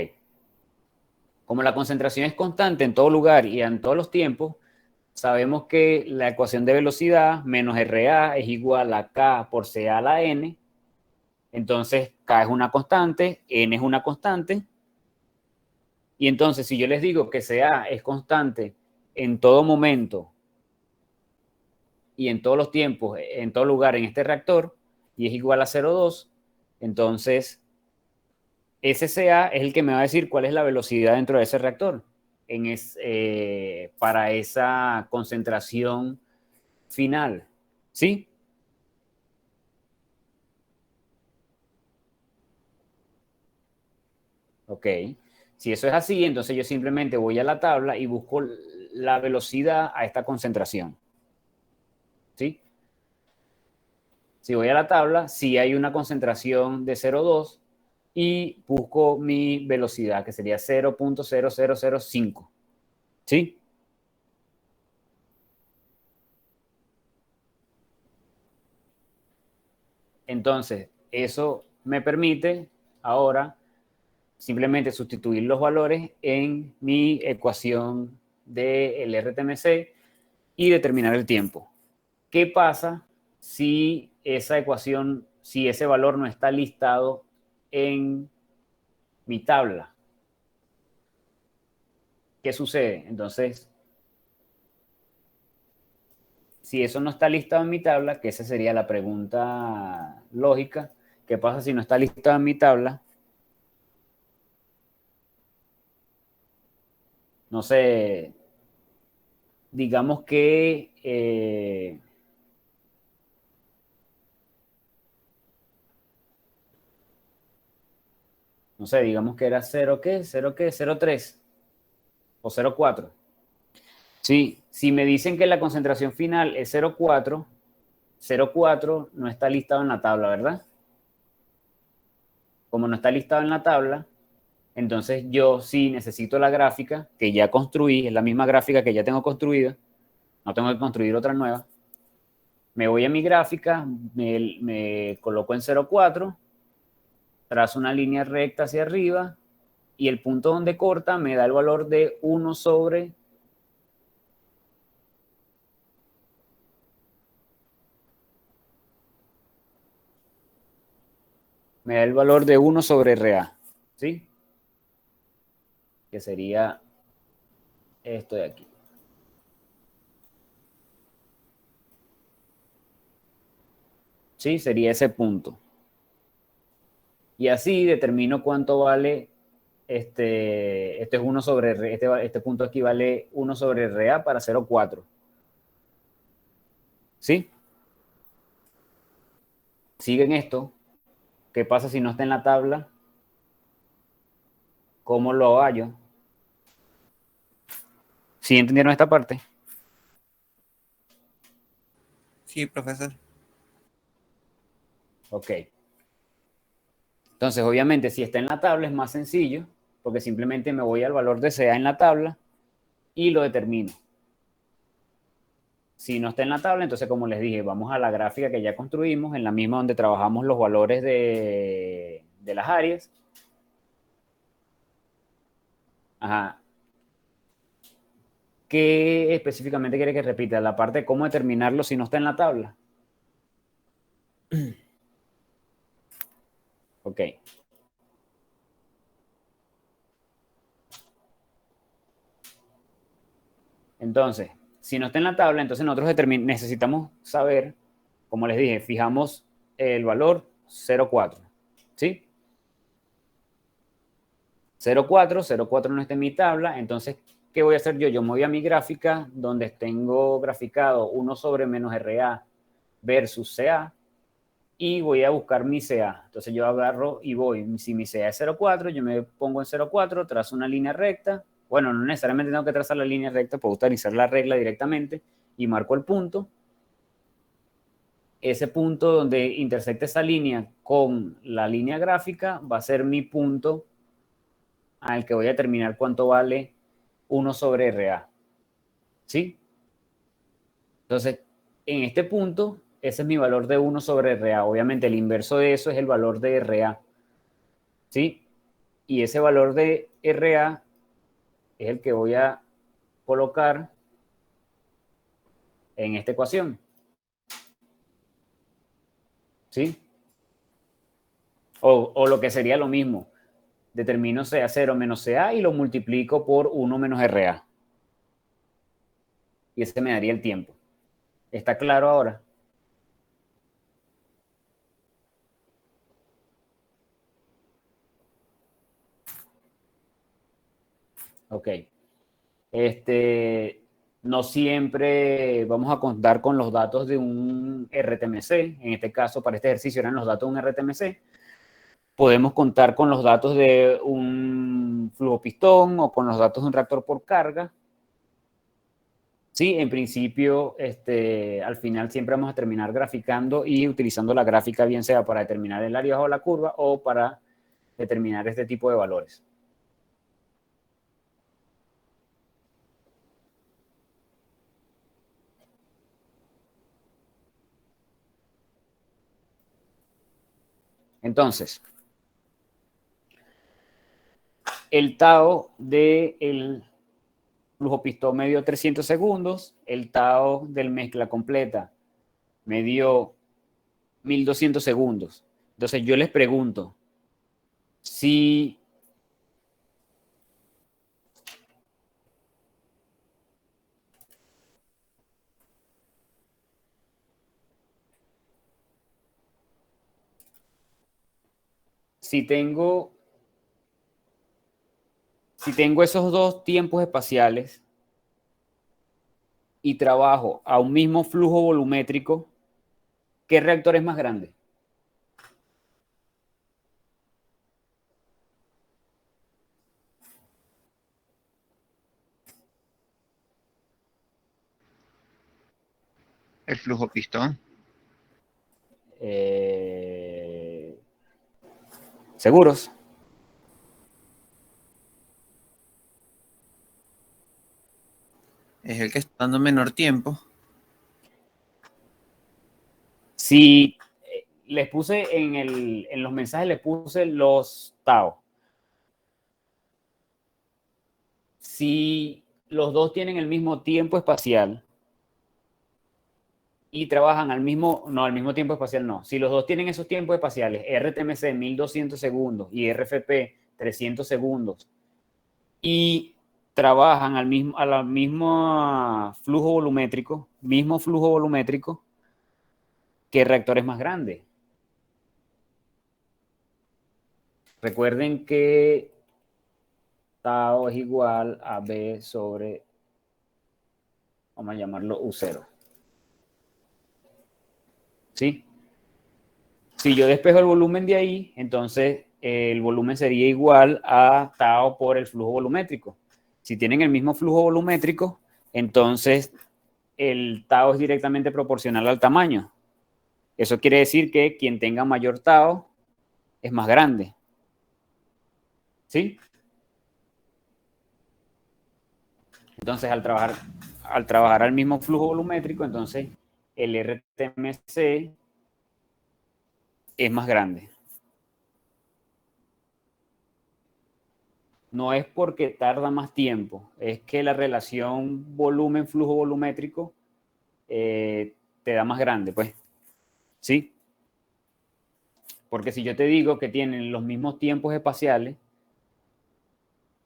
[SPEAKER 1] Como la concentración es constante en todo lugar y en todos los tiempos, sabemos que la ecuación de velocidad menos RA es igual a K por CA a la N. Entonces, K es una constante, N es una constante. Y entonces, si yo les digo que CA es constante en todo momento y en todos los tiempos, en todo lugar en este reactor, y es igual a 0,2, entonces ese CA es el que me va a decir cuál es la velocidad dentro de ese reactor para esa concentración final. ¿Sí? Ok. Si eso es así, entonces yo simplemente voy a la tabla y busco la velocidad a esta concentración. ¿Sí? Si voy a la tabla, si hay una concentración de 0,2 y busco mi velocidad, que sería 0.0005. ¿Sí? Entonces, eso me permite ahora simplemente sustituir los valores en mi ecuación del RTMC y determinar el tiempo. ¿Qué pasa si esa ecuación, si ese valor no está listado en mi tabla? ¿Qué sucede? Entonces, si eso no está listado en mi tabla, que esa sería la pregunta lógica, ¿qué pasa si no está listado en mi tabla? No sé, digamos que no sé, digamos que era 0 qué, 0 qué, 0,3 o 0,4. Sí, si me dicen que la concentración final es 0,4, 0,4 no está listado en la tabla, ¿verdad? Como no está listado en la tabla, entonces yo sí necesito la gráfica que ya construí, es la misma gráfica que ya tengo construida, no tengo que construir otra nueva. Me voy a mi gráfica, me coloco en 0,4, trazo una línea recta hacia arriba y el punto donde corta me da el valor de 1 sobre me da el valor de 1 sobre RA, ¿sí? Que sería esto de aquí. ¿Sí? Sería ese punto. Y así determino cuánto vale este es 1 sobre este punto aquí vale 1 sobre RA para 0,4. ¿Sí? Siguen esto. ¿Qué pasa si no está en la tabla? ¿Cómo lo hallo? ¿Sí entendieron esta parte?
[SPEAKER 3] Sí, profesor.
[SPEAKER 1] Ok. Entonces, obviamente, si está en la tabla es más sencillo, porque simplemente me voy al valor de CA en la tabla y lo determino. Si no está en la tabla, entonces, como les dije, vamos a la gráfica que ya construimos, en la misma donde trabajamos los valores de las áreas. Ajá. ¿Qué específicamente quiere que repita? La parte de cómo determinarlo si no está en la tabla. Ok. Entonces, si no está en la tabla, entonces nosotros necesitamos saber, como les dije, fijamos el valor 0,4. ¿Sí? 0,4, 0,4 no está en mi tabla, entonces, ¿qué voy a hacer yo? Yo me voy a mi gráfica donde tengo graficado 1 sobre menos RA versus CA y voy a buscar mi CA. Entonces yo agarro y voy, si mi CA es 0,4, yo me pongo en 0,4, trazo una línea recta. Bueno, no necesariamente tengo que trazar la línea recta, puedo utilizar la regla directamente y marco el punto. Ese punto donde intersecte esa línea con la línea gráfica va a ser mi punto al que voy a determinar cuánto vale 1 sobre RA. ¿Sí? Entonces, en este punto, ese es mi valor de 1 sobre RA. Obviamente, el inverso de eso es el valor de RA. ¿Sí? Y ese valor de RA es el que voy a colocar en esta ecuación. ¿Sí? O lo que sería lo mismo. Determino CA0 menos CA y lo multiplico por 1 menos RA. Y ese me daría el tiempo. ¿Está claro ahora? Ok. No siempre vamos a contar con los datos de un RTMC. En este caso, para este ejercicio eran los datos de un RTMC. Podemos contar con los datos de un flujo pistón o con los datos de un reactor por carga. Sí, en principio, al final siempre vamos a terminar graficando y utilizando la gráfica, bien sea para determinar el área bajo la curva o para determinar este tipo de valores. Entonces, el tau del flujo pistón me dio 300 segundos, el tau del mezcla completa me dio 1200 segundos. Entonces yo les pregunto, si si tengo esos dos tiempos espaciales y trabajo a un mismo flujo volumétrico, ¿qué reactor es más grande?
[SPEAKER 4] El flujo pistón.
[SPEAKER 1] ¿Seguros?
[SPEAKER 3] Es el que está dando menor tiempo.
[SPEAKER 1] Si les puse en los mensajes, les puse los TAO. Si los dos tienen el mismo tiempo espacial y trabajan al mismo tiempo espacial no. Si los dos tienen esos tiempos espaciales, RTMC 1200 segundos y RFP 300 segundos, y trabajan a la misma flujo volumétrico, ¿qué reactor es más grande? Recuerden que tau es igual a B sobre, vamos a llamarlo U0. ¿Sí? Si yo despejo el volumen de ahí, entonces el volumen sería igual a tau por el flujo volumétrico. Si tienen el mismo flujo volumétrico, entonces el tau es directamente proporcional al tamaño. Eso quiere decir que quien tenga mayor tau es más grande. ¿Sí? Entonces, al trabajar al mismo flujo volumétrico, entonces el RTMC es más grande. No es porque tarda más tiempo, es que la relación volumen-flujo volumétrico te da más grande, pues. ¿Sí? Porque si yo te digo que tienen los mismos tiempos espaciales,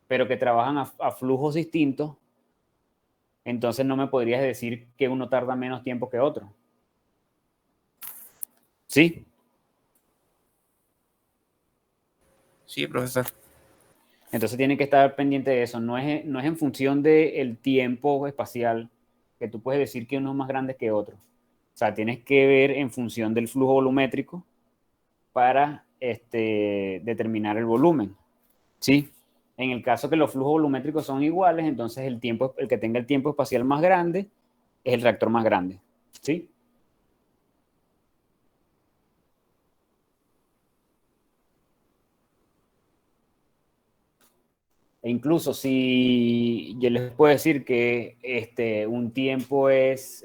[SPEAKER 1] pero que trabajan a flujos distintos, entonces no me podrías decir que uno tarda menos tiempo que otro. ¿Sí?
[SPEAKER 3] Sí, profesor.
[SPEAKER 1] Entonces tienen que estar pendiente de eso. No es en función del tiempo espacial que tú puedes decir que uno es más grande que otro. O sea, tienes que ver en función del flujo volumétrico para determinar el volumen. ¿Sí? En el caso que los flujos volumétricos son iguales, entonces el que tenga el tiempo espacial más grande es el reactor más grande. ¿Sí? E incluso si yo les puedo decir que un tiempo es,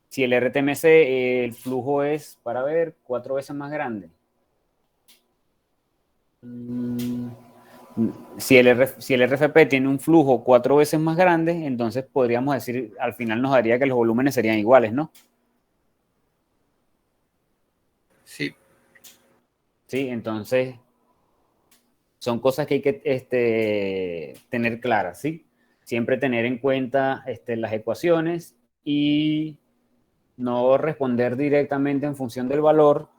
[SPEAKER 1] si el RTMC, el flujo es, para ver, 4 veces más grande. Si el RFP tiene un flujo 4 veces más grande, entonces podríamos decir, al final nos daría que los volúmenes serían iguales, ¿no?
[SPEAKER 3] Sí.
[SPEAKER 1] Sí, entonces son cosas que hay que tener claras, ¿sí? Siempre tener en cuenta las ecuaciones y no responder directamente en función del valor,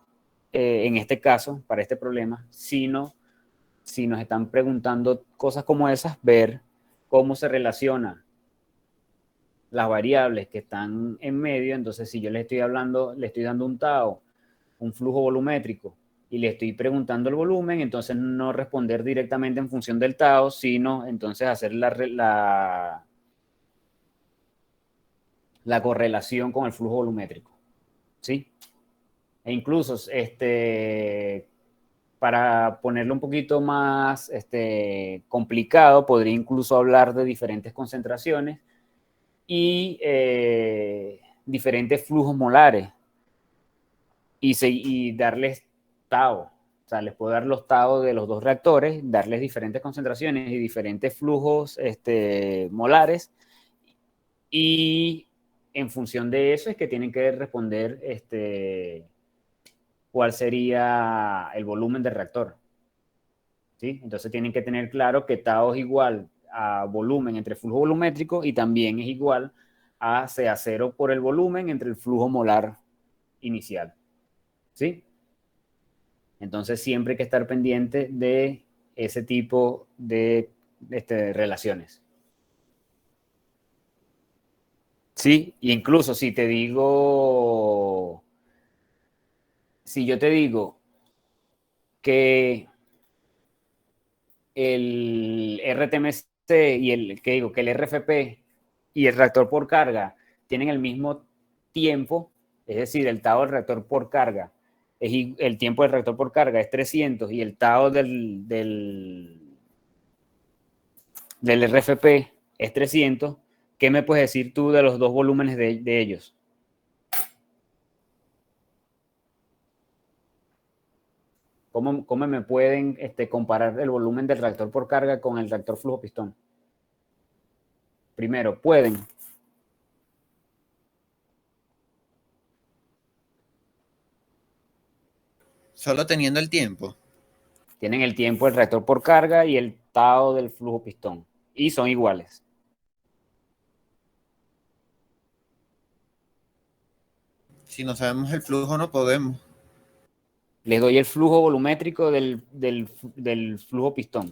[SPEAKER 1] en este caso, para este problema, sino si nos están preguntando cosas como esas, ver cómo se relacionan las variables que están en medio. Entonces, si yo le estoy dando un tau, un flujo volumétrico, y le estoy preguntando el volumen, entonces no responder directamente en función del tau, sino entonces hacer la correlación con el flujo volumétrico. ¿Sí? E incluso, para ponerlo un poquito más complicado, podría incluso hablar de diferentes concentraciones y diferentes flujos molares y darles tau. O sea, les puedo dar los tau de los dos reactores, darles diferentes concentraciones y diferentes flujos molares, y en función de eso es que tienen que responder cuál sería el volumen del reactor. ¿Sí? Entonces tienen que tener claro que tau es igual a volumen entre flujo volumétrico y también es igual a CA0 por el volumen entre el flujo molar inicial. ¿Sí? Entonces siempre hay que estar pendiente de ese tipo de relaciones. Sí, y incluso si yo te digo que el RTMC que el RFP y el reactor por carga tienen el mismo tiempo, es decir, el tau del reactor por carga, el tiempo del reactor por carga es 300 y el tau del RFP es 300, ¿qué me puedes decir tú de los dos volúmenes de ellos? ¿Cómo me pueden comparar el volumen del reactor por carga con el reactor flujo pistón? Primero, pueden.
[SPEAKER 3] Solo teniendo el tiempo.
[SPEAKER 1] Tienen el tiempo del reactor por carga y el tau del flujo pistón. Y son iguales.
[SPEAKER 3] Si no sabemos el flujo, no podemos.
[SPEAKER 1] Les doy el flujo volumétrico del flujo pistón.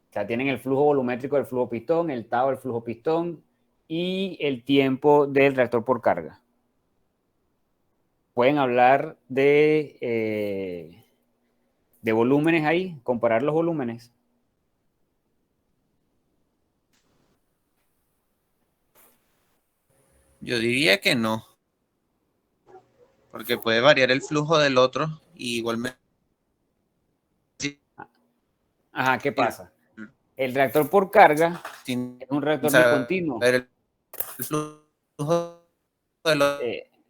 [SPEAKER 1] O sea, tienen el flujo volumétrico del flujo pistón, el tau del flujo pistón y el tiempo del reactor por carga. Pueden hablar de volúmenes ahí, comparar los volúmenes.
[SPEAKER 3] Yo diría que no. Porque puede variar el flujo del otro y igualmente.
[SPEAKER 1] Ajá, ¿qué pasa? El reactor por carga
[SPEAKER 3] Sin
[SPEAKER 1] es un reactor discontinuo.
[SPEAKER 3] saber el flujo del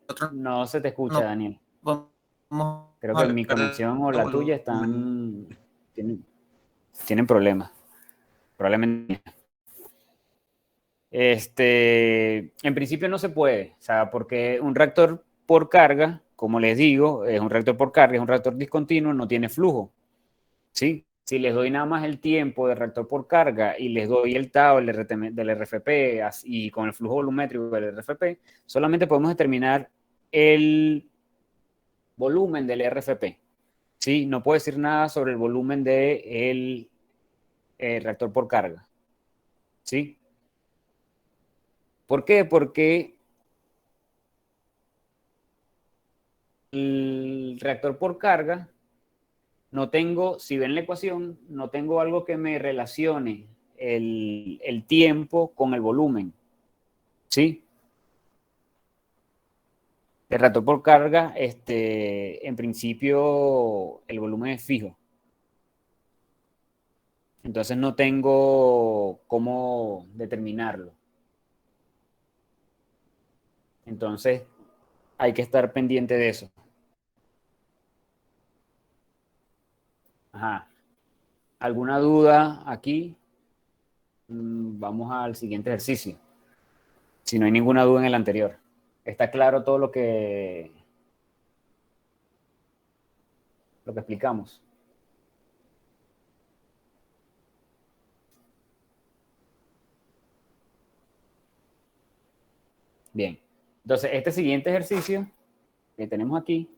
[SPEAKER 3] otro,
[SPEAKER 1] No se te escucha,
[SPEAKER 3] no
[SPEAKER 1] Daniel.
[SPEAKER 3] vamos
[SPEAKER 1] Creo
[SPEAKER 3] a
[SPEAKER 1] que mi
[SPEAKER 3] ver
[SPEAKER 1] conexión o
[SPEAKER 3] el
[SPEAKER 1] la tuya
[SPEAKER 3] volumen.
[SPEAKER 1] tienen problemas. Probablemente. En principio no se puede, o sea, porque un reactor por carga, como les digo, es un reactor por carga, es un reactor discontinuo, no tiene flujo, ¿sí? Si les doy nada más el tiempo del reactor por carga y les doy el tau del RFP y con el flujo volumétrico del RFP, solamente podemos determinar el volumen del RFP, ¿sí? No puedo decir nada sobre el volumen del reactor por carga, ¿sí? ¿Por qué? Porque el reactor por carga, no tengo, si ven la ecuación, no tengo algo que me relacione el tiempo con el volumen, ¿sí? El reactor por carga, en principio, el volumen es fijo. Entonces no tengo cómo determinarlo. Entonces hay que estar pendiente de eso. Ajá. ¿Alguna duda aquí? Vamos al siguiente ejercicio. Si no hay ninguna duda en el anterior. ¿Está claro todo lo que explicamos? Bien. Entonces, este siguiente ejercicio que tenemos aquí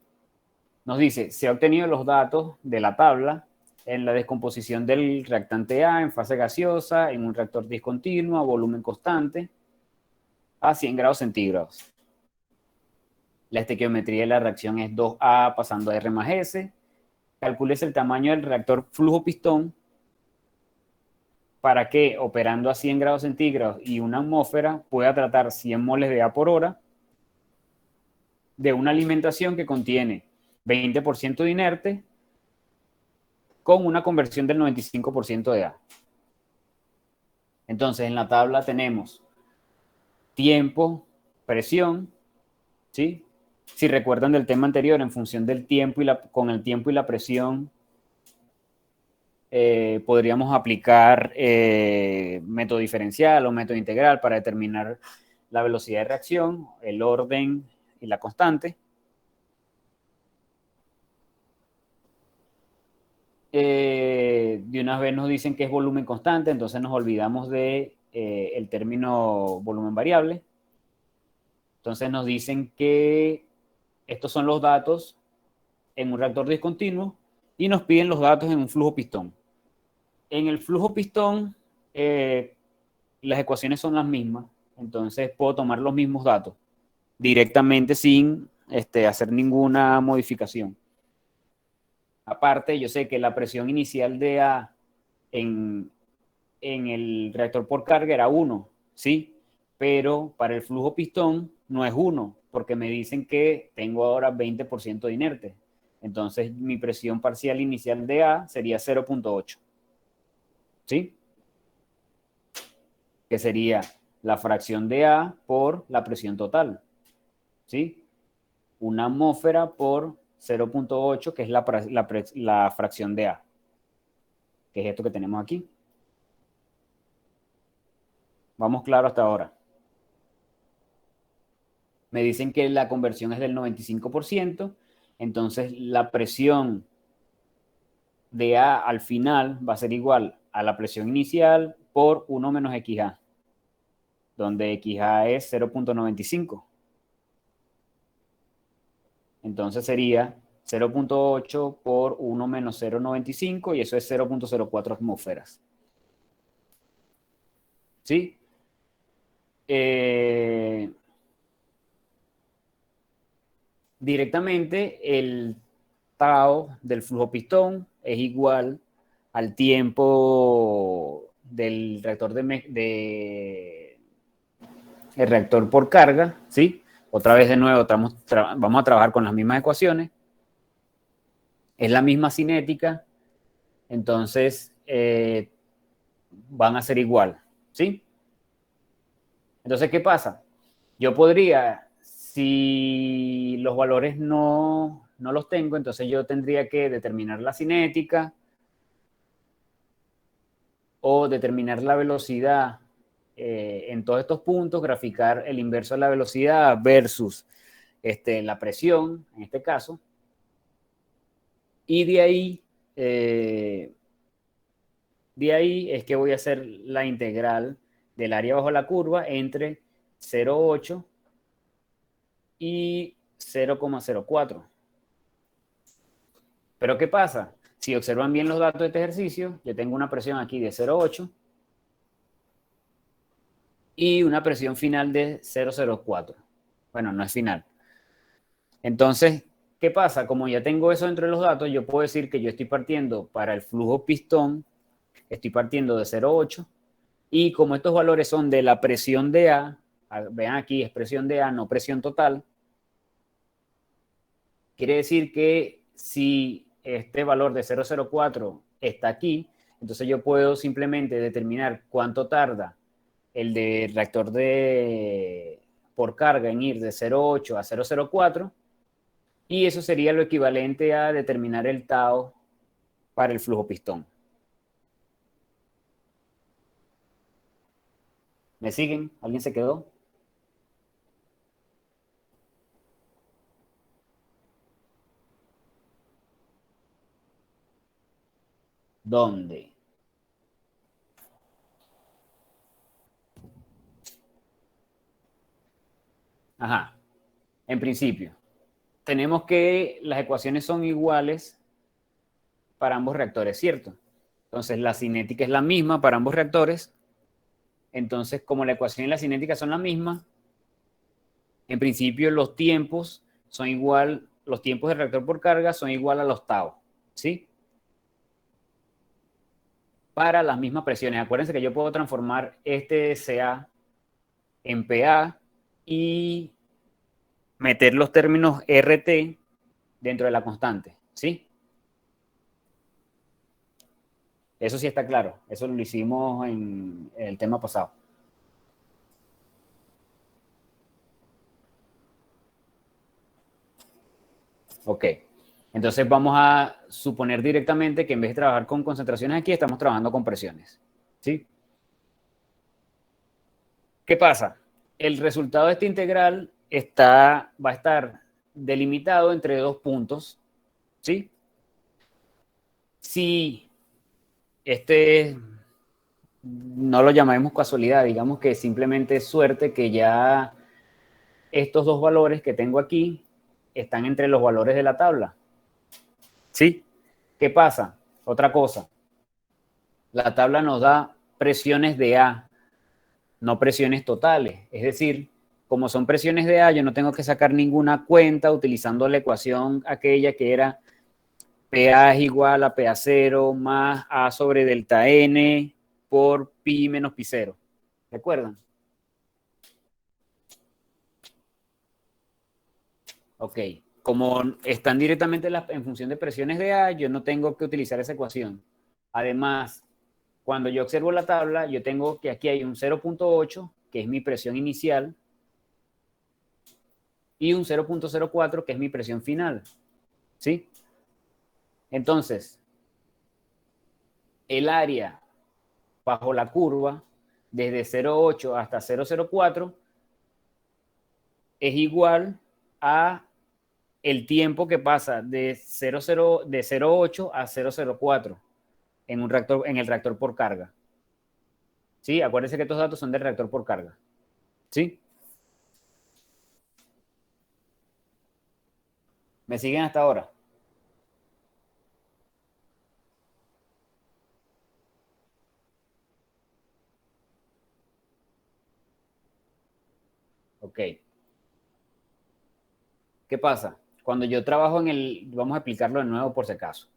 [SPEAKER 1] nos dice, se han obtenido los datos de la tabla en la descomposición del reactante A en fase gaseosa, en un reactor discontinuo, a volumen constante, a 100 grados centígrados. La estequiometría de la reacción es 2A pasando a R más S. Calcúlese el tamaño del reactor flujo pistón para que, operando a 100 grados centígrados y una atmósfera, pueda tratar 100 moles de A por hora de una alimentación que contiene 20% de inerte con una conversión del 95% de A. Entonces, en la tabla tenemos tiempo, presión, ¿sí? Si recuerdan del tema anterior, en función del tiempo con el tiempo y la presión, podríamos aplicar método diferencial o método integral para determinar la velocidad de reacción, el orden y la constante. De una vez nos dicen que es volumen constante, entonces nos olvidamos de el término volumen variable. Entonces nos dicen que estos son los datos en un reactor discontinuo y nos piden los datos en un flujo pistón. En el flujo pistón, las ecuaciones son las mismas, entonces puedo tomar los mismos datos directamente sin hacer ninguna modificación. Aparte, yo sé que la presión inicial de A en el reactor por carga era 1, ¿sí? Pero para el flujo pistón no es 1, porque me dicen que tengo ahora 20% de inerte. Entonces, mi presión parcial inicial de A sería 0.8, ¿sí? Que sería la fracción de A por la presión total, ¿sí? Una atmósfera por 0.8, que es la fracción de A, que es esto que tenemos aquí. Vamos claro hasta ahora. Me dicen que la conversión es del 95%, entonces la presión de A al final va a ser igual a la presión inicial por 1 menos XA, donde XA es 0.95. Entonces sería 0.8 por 1 menos 0.95 y eso es 0.04 atmósferas. ¿Sí? Directamente el tau del flujo pistón es igual al tiempo del reactor el reactor por carga, ¿sí? Otra vez de nuevo vamos a trabajar con las mismas ecuaciones. Es la misma cinética, entonces van a ser igual, ¿sí? Entonces, ¿qué pasa? Yo podría, si los valores no los tengo, entonces yo tendría que determinar la cinética o determinar la velocidad en todos estos puntos, graficar el inverso de la velocidad versus la presión, en este caso, y de ahí es que voy a hacer la integral del área bajo la curva entre 0,8 y 0,04. Pero ¿qué pasa? Si observan bien los datos de este ejercicio, yo tengo una presión aquí de 0,8 y una presión final de 0,04. Bueno, no es final. Entonces, ¿qué pasa? Como ya tengo eso dentro de los datos, yo puedo decir que yo estoy partiendo para el flujo pistón, estoy partiendo de 0,8 y como estos valores son de la presión de A, vean aquí, es presión de A, no presión total, quiere decir que si este valor de 0,04 está aquí, entonces yo puedo simplemente determinar cuánto tarda el de reactor por carga en ir de 0,8 a 0,04 y eso sería lo equivalente a determinar el tau para el flujo pistón. ¿Me siguen? ¿Alguien se quedó? ¿Dónde? Ajá, en principio. Tenemos que las ecuaciones son iguales para ambos reactores, ¿cierto? Entonces la cinética es la misma para ambos reactores. Entonces, como la ecuación y la cinética son la misma, en principio los tiempos son igual, los tiempos del reactor por carga son igual a los tau, ¿sí? Para las mismas presiones. Acuérdense que yo puedo transformar este CA en PA y meter los términos RT dentro de la constante, ¿sí? Eso sí está claro. Eso lo hicimos en el tema pasado. Ok. Entonces vamos a suponer directamente que en vez de trabajar con concentraciones aquí, estamos trabajando con presiones, ¿sí? ¿Qué pasa? El resultado de esta integral va a estar delimitado entre dos puntos, ¿sí? Si no lo llamaremos casualidad, digamos que simplemente es suerte que ya estos dos valores que tengo aquí están entre los valores de la tabla, ¿sí? ¿Qué pasa? Otra cosa, la tabla nos da presiones de A, no presiones totales. Es decir, como son presiones de A, yo no tengo que sacar ninguna cuenta utilizando la ecuación aquella que era PA es igual a PA0 más A sobre delta N por pi menos pi0. ¿Recuerdan? Ok. Como están directamente en función de presiones de A, yo no tengo que utilizar esa ecuación. Además, cuando yo observo la tabla, yo tengo que aquí hay un 0.8, que es mi presión inicial, y un 0.04, que es mi presión final. ¿sí? Entonces, el área bajo la curva, desde 0,8 hasta 0,04, es igual a el tiempo que pasa de 0,8 a 0,04 en el reactor por carga. ¿Sí? Acuérdense que estos datos son del reactor por carga. ¿Sí? ¿Me siguen hasta ahora? Ok. ¿Qué pasa? Cuando yo trabajo vamos a explicarlo de nuevo por si acaso.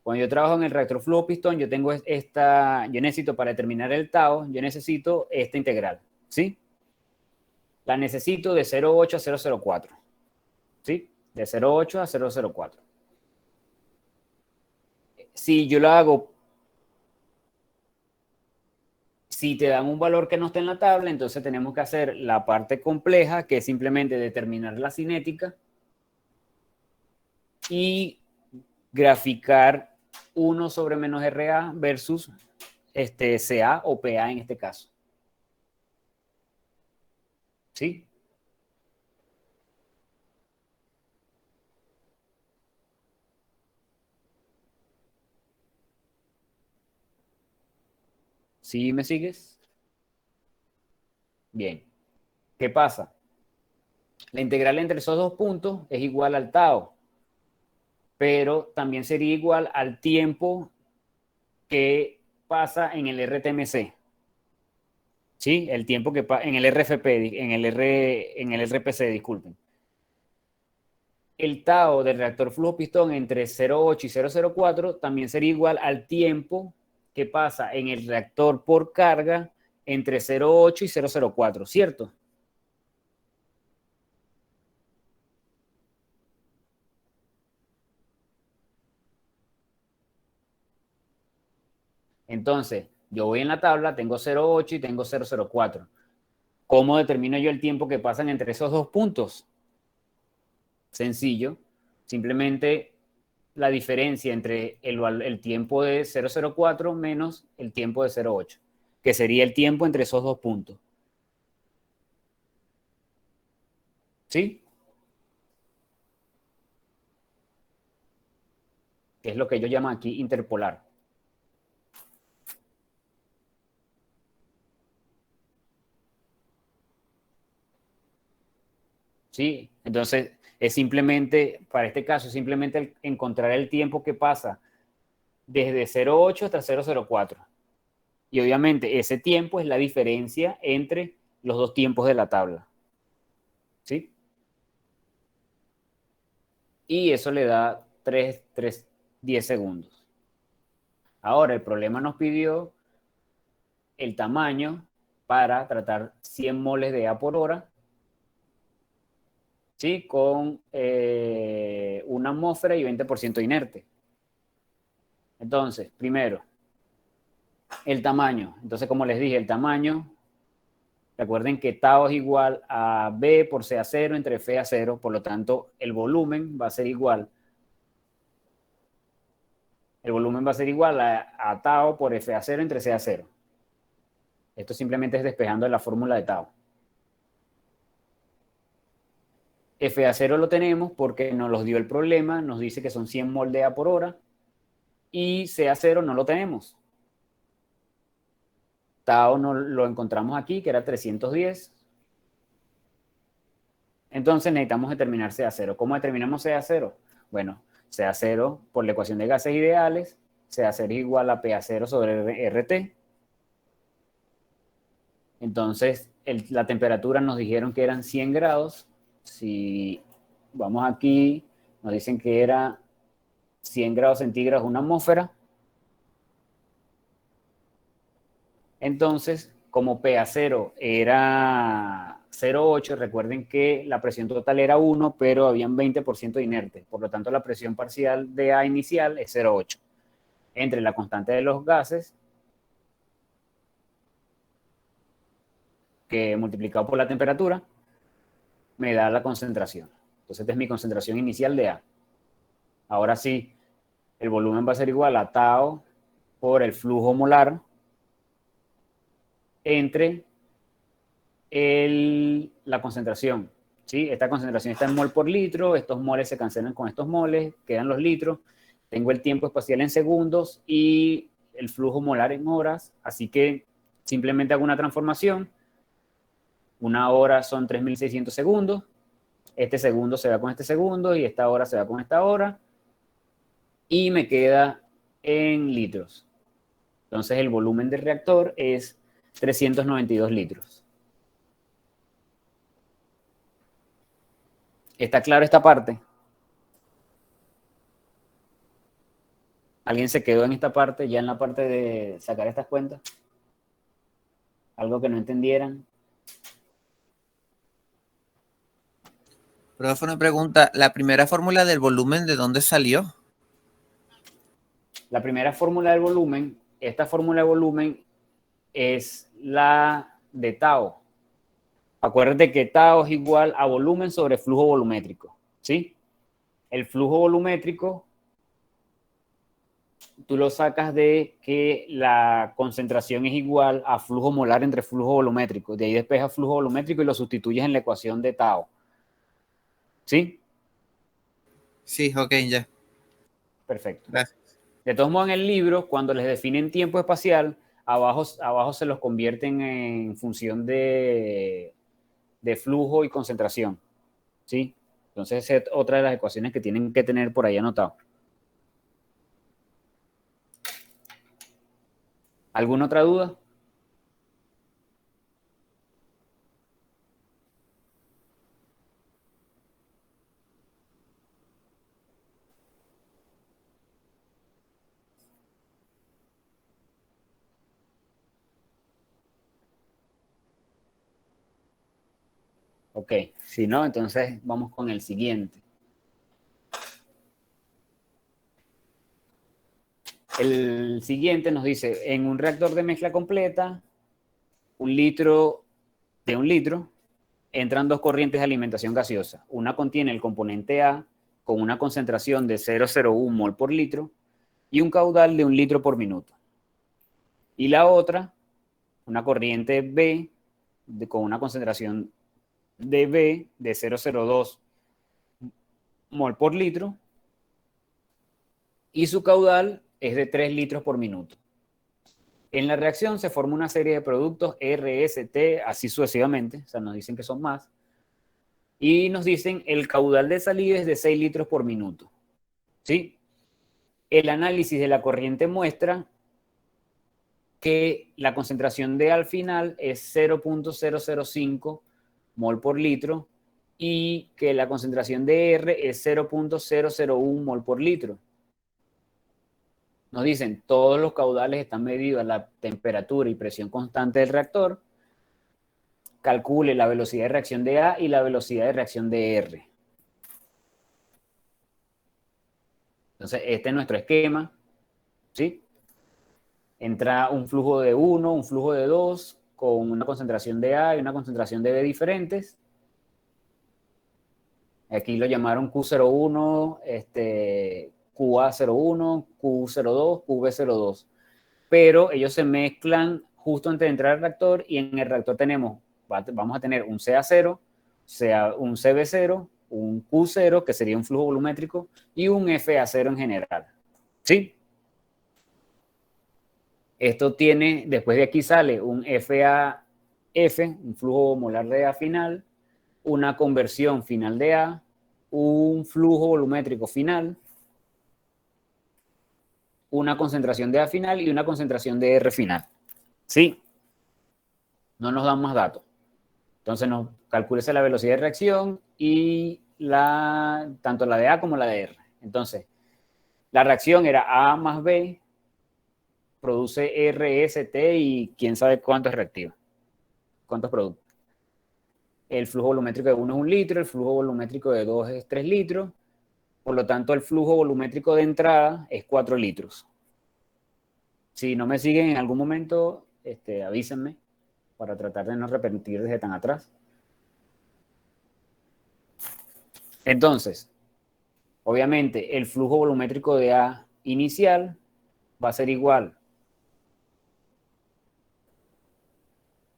[SPEAKER 1] Cuando yo trabajo en el reactor flujo pistón, yo tengo yo necesito para determinar el tau, yo necesito esta integral, ¿sí? La necesito de 0,8 a 0,04, ¿sí? De 0,8 a 0,04. Si yo lo hago, si te dan un valor que no está en la tabla, entonces tenemos que hacer la parte compleja, que es simplemente determinar la cinética y graficar 1 sobre menos RA versus CA o PA en este caso. ¿Sí? ¿Sí me sigues? Bien. ¿Qué pasa? La integral entre esos dos puntos es igual al tau, pero también sería igual al tiempo que pasa en el RTMC. ¿Sí? El tiempo que pasa en el RFP, en el RPC, disculpen. El tau del reactor flujo pistón entre 0,8 y 0,04 también sería igual al tiempo que pasa en el reactor por carga entre 0,8 y 0,04, ¿cierto? Entonces, yo voy en la tabla, tengo 0,8 y tengo 0,04. ¿Cómo determino yo el tiempo que pasan entre esos dos puntos? Sencillo, simplemente la diferencia entre el tiempo de 0,04 menos el tiempo de 0,8, que sería el tiempo entre esos dos puntos. ¿Sí? Que es lo que ellos llaman aquí interpolar. ¿Sí? Entonces, es simplemente, para este caso, simplemente encontrar el tiempo que pasa desde 0,8 hasta 0,04. Y obviamente ese tiempo es la diferencia entre los dos tiempos de la tabla. ¿Sí? Y eso le da 10 segundos. Ahora, el problema nos pidió el tamaño para tratar 100 moles de A por hora, ¿sí? Con una atmósfera y 20% inerte. Entonces, primero, el tamaño. Entonces, como les dije, el tamaño, recuerden que tau es igual a B por CA0 entre FA0, por lo tanto, el volumen va a ser igual. El volumen va a ser igual a tau por FA0 entre CA0. Esto simplemente es despejando de la fórmula de tau. FA0 lo tenemos porque nos los dio el problema, nos dice que son 100 mol de A por hora, y CA0 no lo tenemos. Tau no lo encontramos aquí, que era 310. Entonces necesitamos determinar CA0. ¿Cómo determinamos CA0? Bueno, CA0 por la ecuación de gases ideales, CA0 es igual a PA0 sobre RT. Entonces, la temperatura nos dijeron que eran 100 grados. Si vamos aquí, nos dicen que era 100 grados centígrados una atmósfera. Entonces, como PA0 era 0,8, recuerden que la presión total era 1, pero habían 20% de inerte. Por lo tanto, la presión parcial de A inicial es 0,8. Entre la constante de los gases, que multiplicado por la temperatura, me da la concentración. Entonces, esta es mi concentración inicial de A. Ahora sí, el volumen va a ser igual a tau por el flujo molar entre la concentración. ¿Sí? Esta concentración está en mol por litro, estos moles se cancelan con estos moles, quedan los litros, tengo el tiempo espacial en segundos y el flujo molar en horas, así que simplemente hago una transformación. Una hora son 3.600 segundos, este segundo se va con este segundo y esta hora se va con esta hora, y me queda en litros. Entonces el volumen del reactor es 392 litros. ¿Está claro esta parte? ¿Alguien se quedó en esta parte, ya en la parte de sacar estas cuentas? ¿Algo que no entendieran?
[SPEAKER 3] Profe, una pregunta. ¿La primera fórmula del volumen de dónde salió?
[SPEAKER 1] La primera fórmula del volumen, esta fórmula de volumen es la de tau. Acuérdate que tau es igual a volumen sobre flujo volumétrico, ¿sí? El flujo volumétrico tú lo sacas de que la concentración es igual a flujo molar entre flujo volumétrico. De ahí despejas flujo volumétrico y lo sustituyes en la ecuación de tau. ¿Sí?
[SPEAKER 3] Sí, ok, ya.
[SPEAKER 1] Perfecto.
[SPEAKER 3] Gracias.
[SPEAKER 1] De todos modos, en el libro, cuando les definen tiempo espacial, abajo se los convierten en función de flujo y concentración. ¿Sí? Entonces, esa es otra de las ecuaciones que tienen que tener por ahí anotado. ¿Alguna otra duda? Ok, si no, entonces vamos con el siguiente. El siguiente nos dice, en un reactor de mezcla completa, un litro entran dos corrientes de alimentación gaseosa. Una contiene el componente A con una concentración de 0,01 mol por litro y un caudal de 1 litro por minuto. Y la otra, una corriente B con una concentración de B de 0,02 mol por litro y su caudal es de 3 litros por minuto. En la reacción se forma una serie de productos R, S, T, así sucesivamente, o sea, nos dicen que son más, y nos dicen el caudal de salida es de 6 litros por minuto. ¿Sí? El análisis de la corriente muestra que la concentración de al final es 0,005 mol por litro y que la concentración de R es 0,001 mol por litro. Nos dicen, todos los caudales están medidos a la temperatura y presión constante del reactor. Calcule la velocidad de reacción de A y la velocidad de reacción de R. Entonces, este es nuestro esquema, ¿sí? Entra un flujo de 1, un flujo de 2, con una concentración de A y una concentración de B diferentes. Aquí lo llamaron Q01, QA01, Q02, QB02. Pero ellos se mezclan justo antes de entrar al reactor y en el reactor vamos a tener un CA0, un CB0, un Q0, que sería un flujo volumétrico, y un FA0 en general. ¿Sí? Esto tiene, después de aquí sale un FAF, un flujo molar de A final, una conversión final de A, un flujo volumétrico final, una concentración de A final y una concentración de R final. ¿Sí? No nos dan más datos. Entonces nos calcula la velocidad de reacción y tanto la de A como la de R. Entonces, la reacción era A más B, produce R, S, T y quién sabe cuántos reactivos, cuántos productos. El flujo volumétrico de 1 es 1 litro, el flujo volumétrico de 2 es 3 litros, por lo tanto el flujo volumétrico de entrada es 4 litros. Si no me siguen en algún momento, avísenme para tratar de no repetir desde tan atrás. Entonces, Obviamente, el flujo volumétrico de A inicial va a ser igual.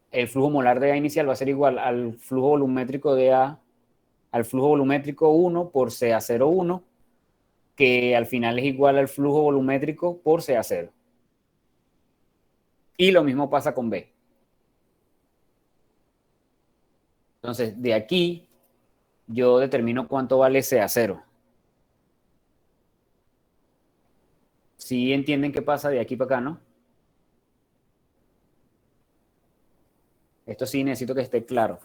[SPEAKER 1] El flujo molar de A inicial va a ser igual al flujo volumétrico de A, al flujo volumétrico 1 por CA01, que al final es igual al flujo volumétrico por CA0. Y lo mismo pasa con B. Entonces, de aquí, yo determino cuánto vale CA0. ¿Sí entienden qué pasa de aquí para acá, no? Esto sí necesito que esté claro.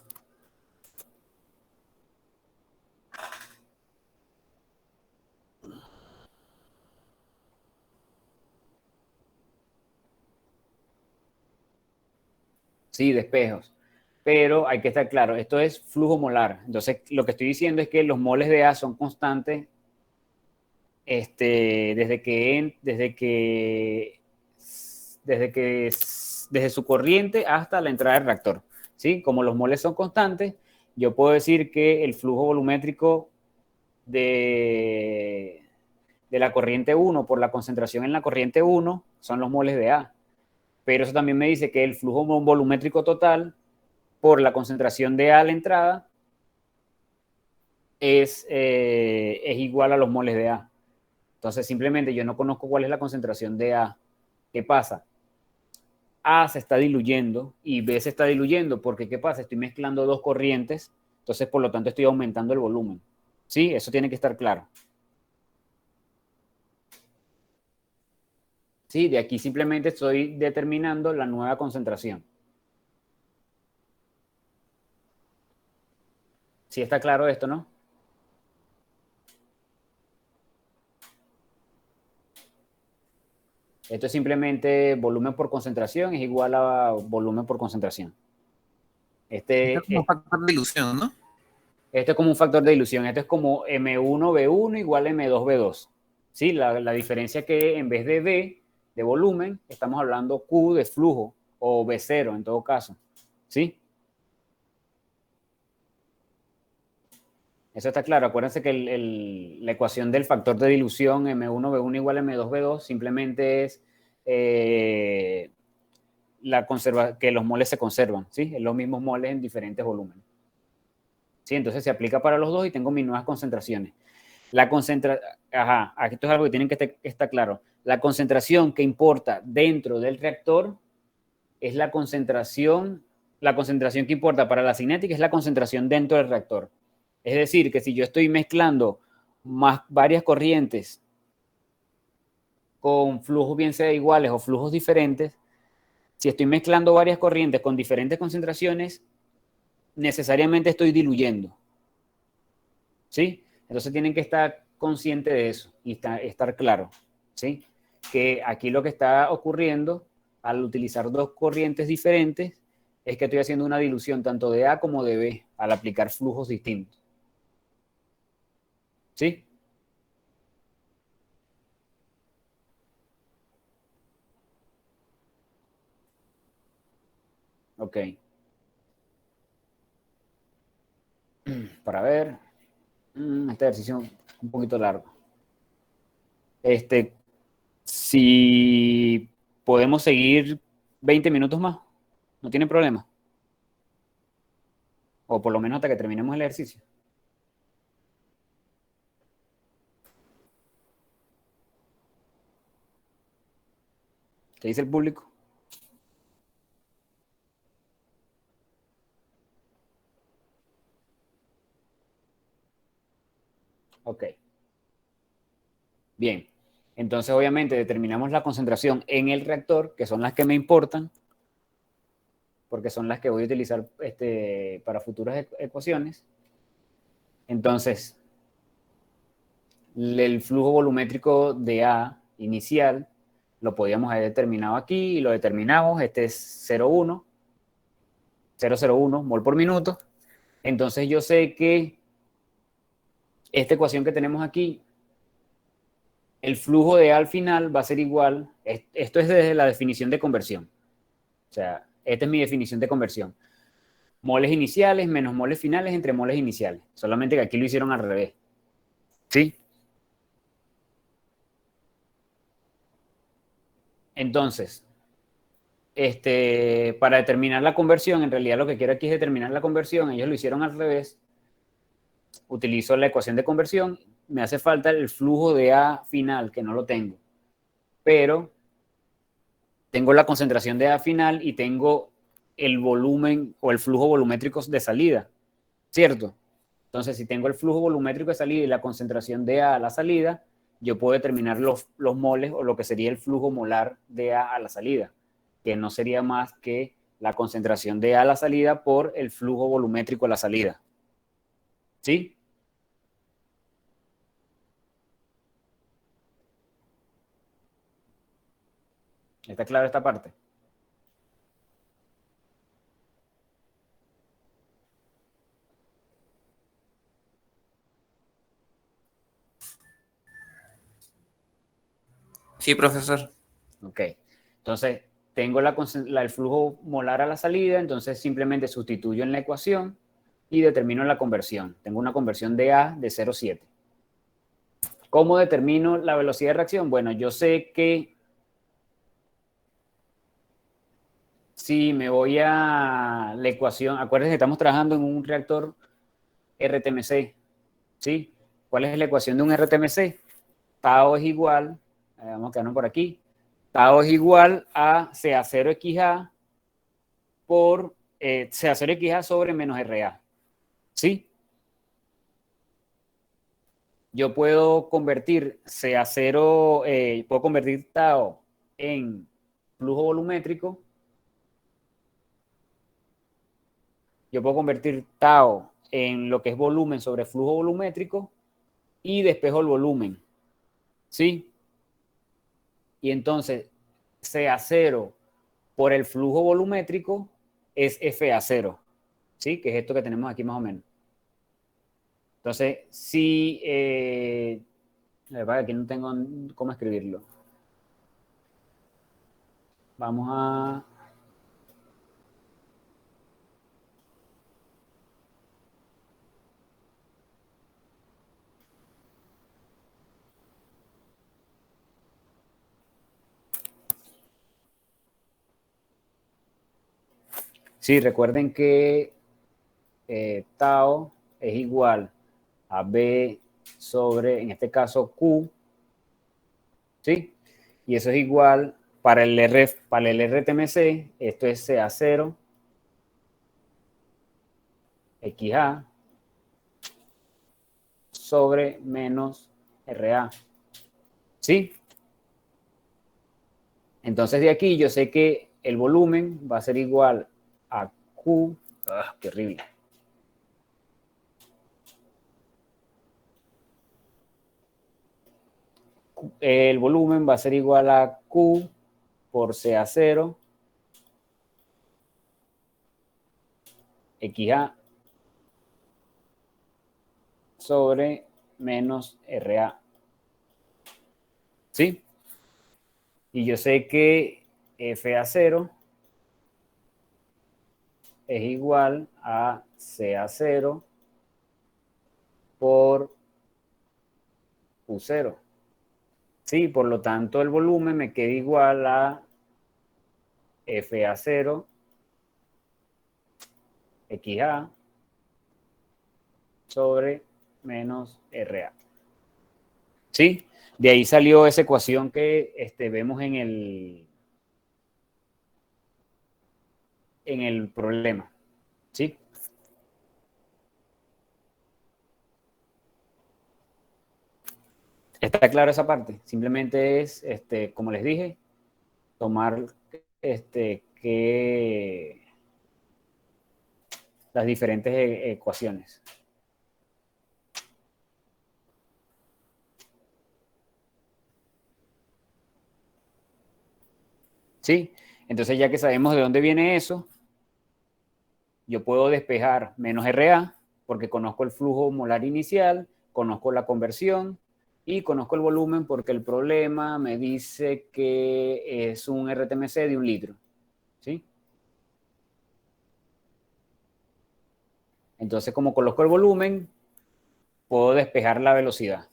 [SPEAKER 1] Sí, despejos. Pero hay que estar claro, esto es flujo molar. Entonces, lo que estoy diciendo es que los moles de A son constantes desde su corriente hasta la entrada del reactor. ¿Sí? Como los moles son constantes, yo puedo decir que el flujo volumétrico de la corriente 1 por la concentración en la corriente 1 son los moles de A. Pero eso también me dice que el flujo volumétrico total por la concentración de A a la entrada es igual a los moles de A. Entonces, simplemente yo no conozco cuál es la concentración de A. ¿Qué pasa? A se está diluyendo y B se está diluyendo porque, ¿qué pasa? Estoy mezclando dos corrientes, entonces, por lo tanto, estoy aumentando el volumen. ¿Sí? Eso tiene que estar claro. ¿Sí? De aquí simplemente estoy determinando la nueva concentración. ¿Sí está claro esto, no? Esto es simplemente volumen por concentración es igual a volumen por concentración.
[SPEAKER 3] Esto es como un factor de dilución, ¿no?
[SPEAKER 1] Esto es como un factor de dilución. Esto es como M1V1 igual a M2V2. ¿Sí? La diferencia es que en vez de V de volumen, estamos hablando Q de flujo o V0 en todo caso. ¿Sí? Eso está claro. Acuérdense que la ecuación del factor de dilución M1V1 igual a M2V2 simplemente es que los moles se conservan. ¿Sí? Es los mismos moles en diferentes volúmenes. ¿Sí? Entonces se aplica para los dos y tengo mis nuevas concentraciones. Aquí esto es algo que tienen que estar claro. La concentración que importa dentro del reactor es la concentración que importa para la cinética es la concentración dentro del reactor. Es decir, que si yo estoy mezclando varias corrientes con flujos bien sea iguales o flujos diferentes, si estoy mezclando varias corrientes con diferentes concentraciones, necesariamente estoy diluyendo. ¿Sí? Entonces tienen que estar conscientes de eso y estar claro, ¿sí? Que aquí lo que está ocurriendo al utilizar dos corrientes diferentes es que estoy haciendo una dilución tanto de A como de B al aplicar flujos distintos. ¿Sí? Ok. Para ver. Este ejercicio es un poquito largo. Si podemos seguir 20 minutos más, no tiene problema. O por lo menos hasta que terminemos el ejercicio. ¿Qué dice el público? Ok. Bien. Entonces, obviamente, determinamos la concentración en el reactor, que son las que me importan, porque son las que voy a utilizar para futuras ecuaciones. Entonces, el flujo volumétrico de A inicial lo podíamos haber determinado aquí y lo determinamos. Este es 0,01 mol por minuto. Entonces, yo sé que esta ecuación que tenemos aquí, el flujo de A al final va a ser igual. Esto es desde la definición de conversión. O sea, esta es mi definición de conversión. Moles iniciales menos moles finales entre moles iniciales. Solamente que aquí lo hicieron al revés. ¿Sí? Entonces, para determinar la conversión, en realidad lo que quiero aquí es determinar la conversión. Ellos lo hicieron al revés. Utilizo la ecuación de conversión. Me hace falta el flujo de A final, que no lo tengo. Pero tengo la concentración de A final y tengo el volumen o el flujo volumétrico de salida, ¿cierto? Entonces, si tengo el flujo volumétrico de salida y la concentración de A a la salida, yo puedo determinar los moles o lo que sería el flujo molar de A a la salida, que no sería más que la concentración de A a la salida por el flujo volumétrico a la salida. ¿Sí? ¿Está clara esta parte?
[SPEAKER 3] Sí, profesor.
[SPEAKER 1] Ok. Entonces, tengo el flujo molar a la salida, entonces simplemente sustituyo en la ecuación y determino la conversión. Tengo una conversión de A de 0,7. ¿Cómo determino la velocidad de reacción? Bueno, yo sé que si me voy a la ecuación, acuérdense que estamos trabajando en un reactor RTMC, ¿sí? ¿Cuál es la ecuación de un RTMC? Tau es igual, vamos a quedarnos por aquí, Tau es igual a CA0XA por CA0XA sobre menos RA, ¿sí? Yo puedo convertir CA0, puedo convertir Tau en flujo volumétrico. Yo puedo convertir Tau en lo que es volumen sobre flujo volumétrico y despejo el volumen, ¿sí? Y entonces CA0 por el flujo volumétrico es FA0, ¿sí? Que es esto que tenemos aquí más o menos. Entonces, si... aquí no tengo cómo escribirlo. Vamos a... Sí, recuerden que Tau es igual a B sobre, en este caso, Q, ¿sí? Y eso es igual para el RTMC, esto es CA0 XA sobre menos RA, ¿sí? Entonces de aquí yo sé que el volumen va a ser igual a Q, qué horrible. El volumen va a ser igual a Q por CA0 XA sobre menos RA, ¿sí? Y yo sé que FA0 es igual a CA0 por U0. Sí, por lo tanto el volumen me queda igual a FA0 XA sobre menos RA. ¿Sí? De ahí salió esa ecuación que vemos en el problema. ¿Sí? ¿Está claro esa parte? Simplemente es, como les dije, tomar las diferentes ecuaciones. ¿Sí? Entonces, ya que sabemos de dónde viene eso, yo puedo despejar menos RA, porque conozco el flujo molar inicial, conozco la conversión y conozco el volumen porque el problema me dice que es un RTMC de 1 litro. ¿Sí? Entonces, como conozco el volumen, puedo despejar la velocidad.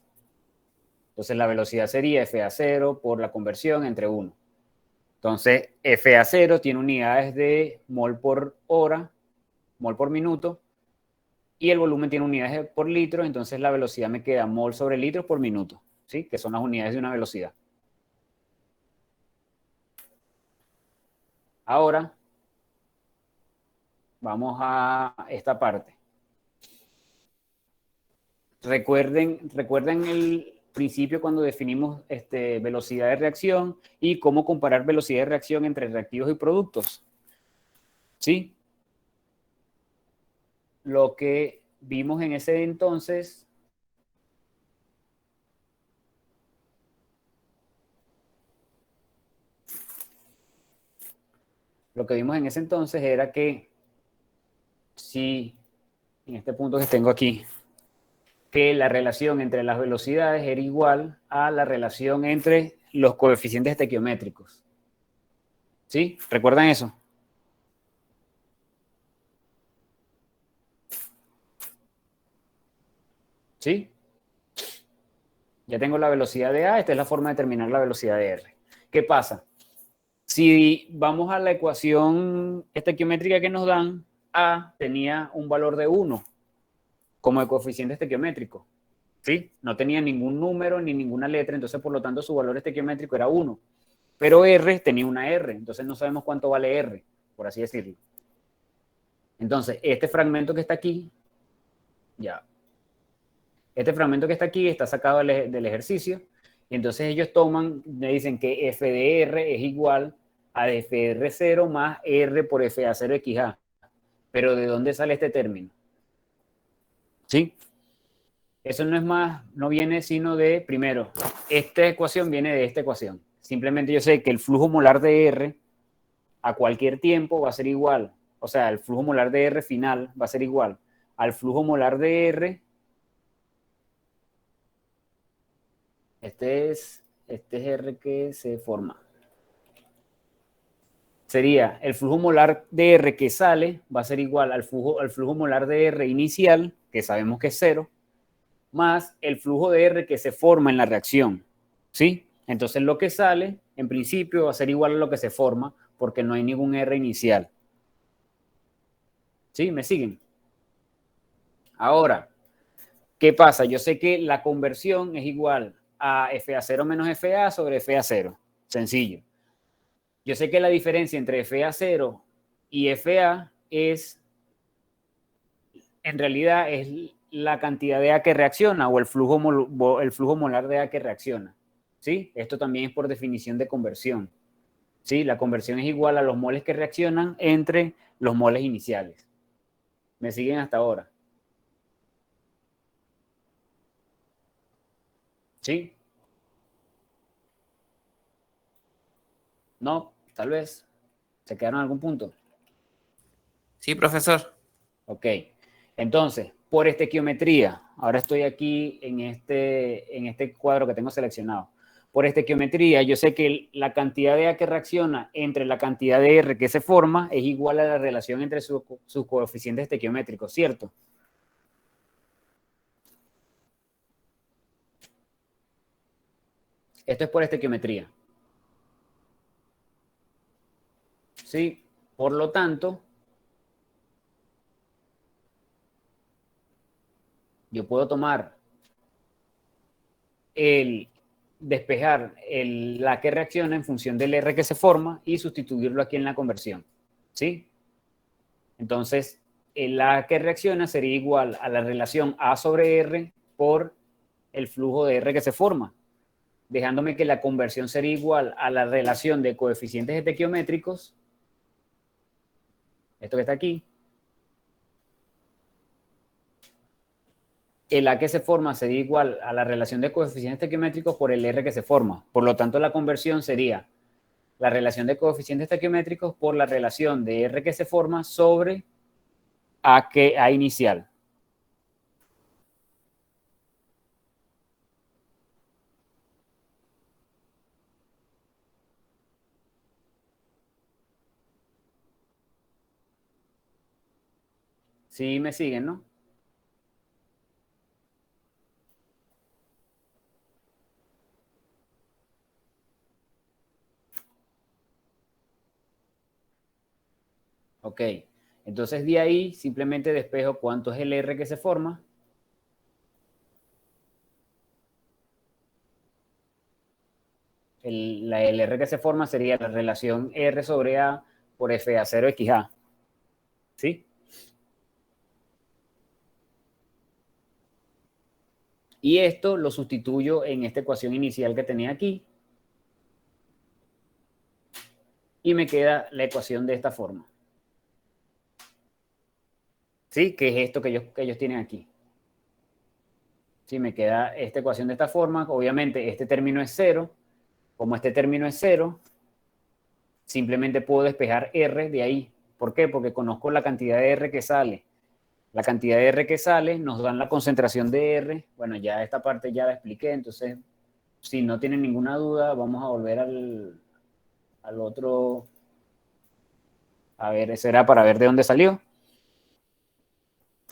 [SPEAKER 1] Entonces, la velocidad sería FA0 por la conversión entre 1. Entonces, FA0 tiene unidades de mol por hora, mol por minuto, y el volumen tiene unidades por litro, entonces la velocidad me queda mol sobre litros por minuto, ¿sí? Que son las unidades de una velocidad. Ahora, vamos a esta parte. Recuerden el principio cuando definimos velocidad de reacción y cómo comparar velocidad de reacción entre reactivos y productos. ¿Sí? Lo que vimos en ese entonces era que si en este punto que tengo aquí, que la relación entre las velocidades era igual a la relación entre los coeficientes estequiométricos. ¿Sí? ¿Recuerdan eso? ¿Sí? Ya tengo la velocidad de A, esta es la forma de determinar la velocidad de R. ¿Qué pasa? Si vamos a la ecuación estequiométrica que nos dan, A tenía un valor de 1 como el coeficiente estequiométrico. ¿Sí? No tenía ningún número ni ninguna letra, entonces por lo tanto su valor estequiométrico era 1. Pero R tenía una R, entonces no sabemos cuánto vale R, por así decirlo. Entonces, este fragmento que está aquí, ya, este fragmento que está aquí está sacado del ejercicio, y entonces ellos me dicen que f de r es igual a f de r0 más r por f a 0 xA. Pero ¿de dónde sale este término? ¿Sí? Eso no es más, no viene sino de, primero, esta ecuación viene de esta ecuación. Simplemente yo sé que el flujo molar de R a cualquier tiempo va a ser igual, o sea, el flujo molar de R final va a ser igual al flujo molar de R. Este es R que se forma. Sería el flujo molar de R que sale va a ser igual al flujo molar de R inicial, que sabemos que es 0, más el flujo de R que se forma en la reacción. ¿Sí? Entonces lo que sale, en principio, va a ser igual a lo que se forma, porque no hay ningún R inicial. ¿Sí? ¿Me siguen? Ahora, ¿qué pasa? Yo sé que la conversión es igual a FA0 menos FA sobre FA0. Sencillo. Yo sé que la diferencia entre FA0 y FA es, en realidad, es la cantidad de A que reacciona o el flujo molar de A que reacciona. ¿Sí? Esto también es por definición de conversión. ¿Sí? La conversión es igual a los moles que reaccionan entre los moles iniciales. ¿Me siguen hasta ahora? ¿Sí? ¿No? Tal vez. ¿Se quedaron en algún punto?
[SPEAKER 3] Sí, profesor.
[SPEAKER 1] Ok. Entonces, por estequiometría, ahora estoy aquí en este cuadro que tengo seleccionado. Por estequiometría, yo sé que la cantidad de A que reacciona entre la cantidad de R que se forma es igual a la relación entre sus coeficientes estequiométricos, ¿cierto? Esto es por estequiometría. ¿Sí? Por lo tanto, yo puedo tomar despejar la que reacciona en función del R que se forma y sustituirlo aquí en la conversión. ¿Sí? Entonces, la que reacciona sería igual a la relación A sobre R por el flujo de R que se forma, dejándome que la conversión sería igual a la relación de coeficientes estequiométricos, esto que está aquí, el A que se forma sería igual a la relación de coeficientes estequiométricos por el R que se forma. Por lo tanto, la conversión sería la relación de coeficientes estequiométricos por la relación de R que se forma sobre A inicial. Sí me siguen, ¿no? Ok, entonces de ahí simplemente despejo cuánto es el R que se forma. El R que se forma sería la relación R sobre A por FA0XA. ¿Sí? Y esto lo sustituyo en esta ecuación inicial que tenía aquí. Y me queda la ecuación de esta forma. ¿Sí? Que es esto que ellos tienen aquí. ¿Sí? Me queda esta ecuación de esta forma. Obviamente este término es 0. Como este término es 0, simplemente puedo despejar R de ahí. ¿Por qué? Porque conozco la cantidad de R que sale. La cantidad de R que sale nos dan la concentración de R. Bueno, ya esta parte ya la expliqué, entonces si no tienen ninguna duda, vamos a volver al otro. A ver, eso era para ver de dónde salió.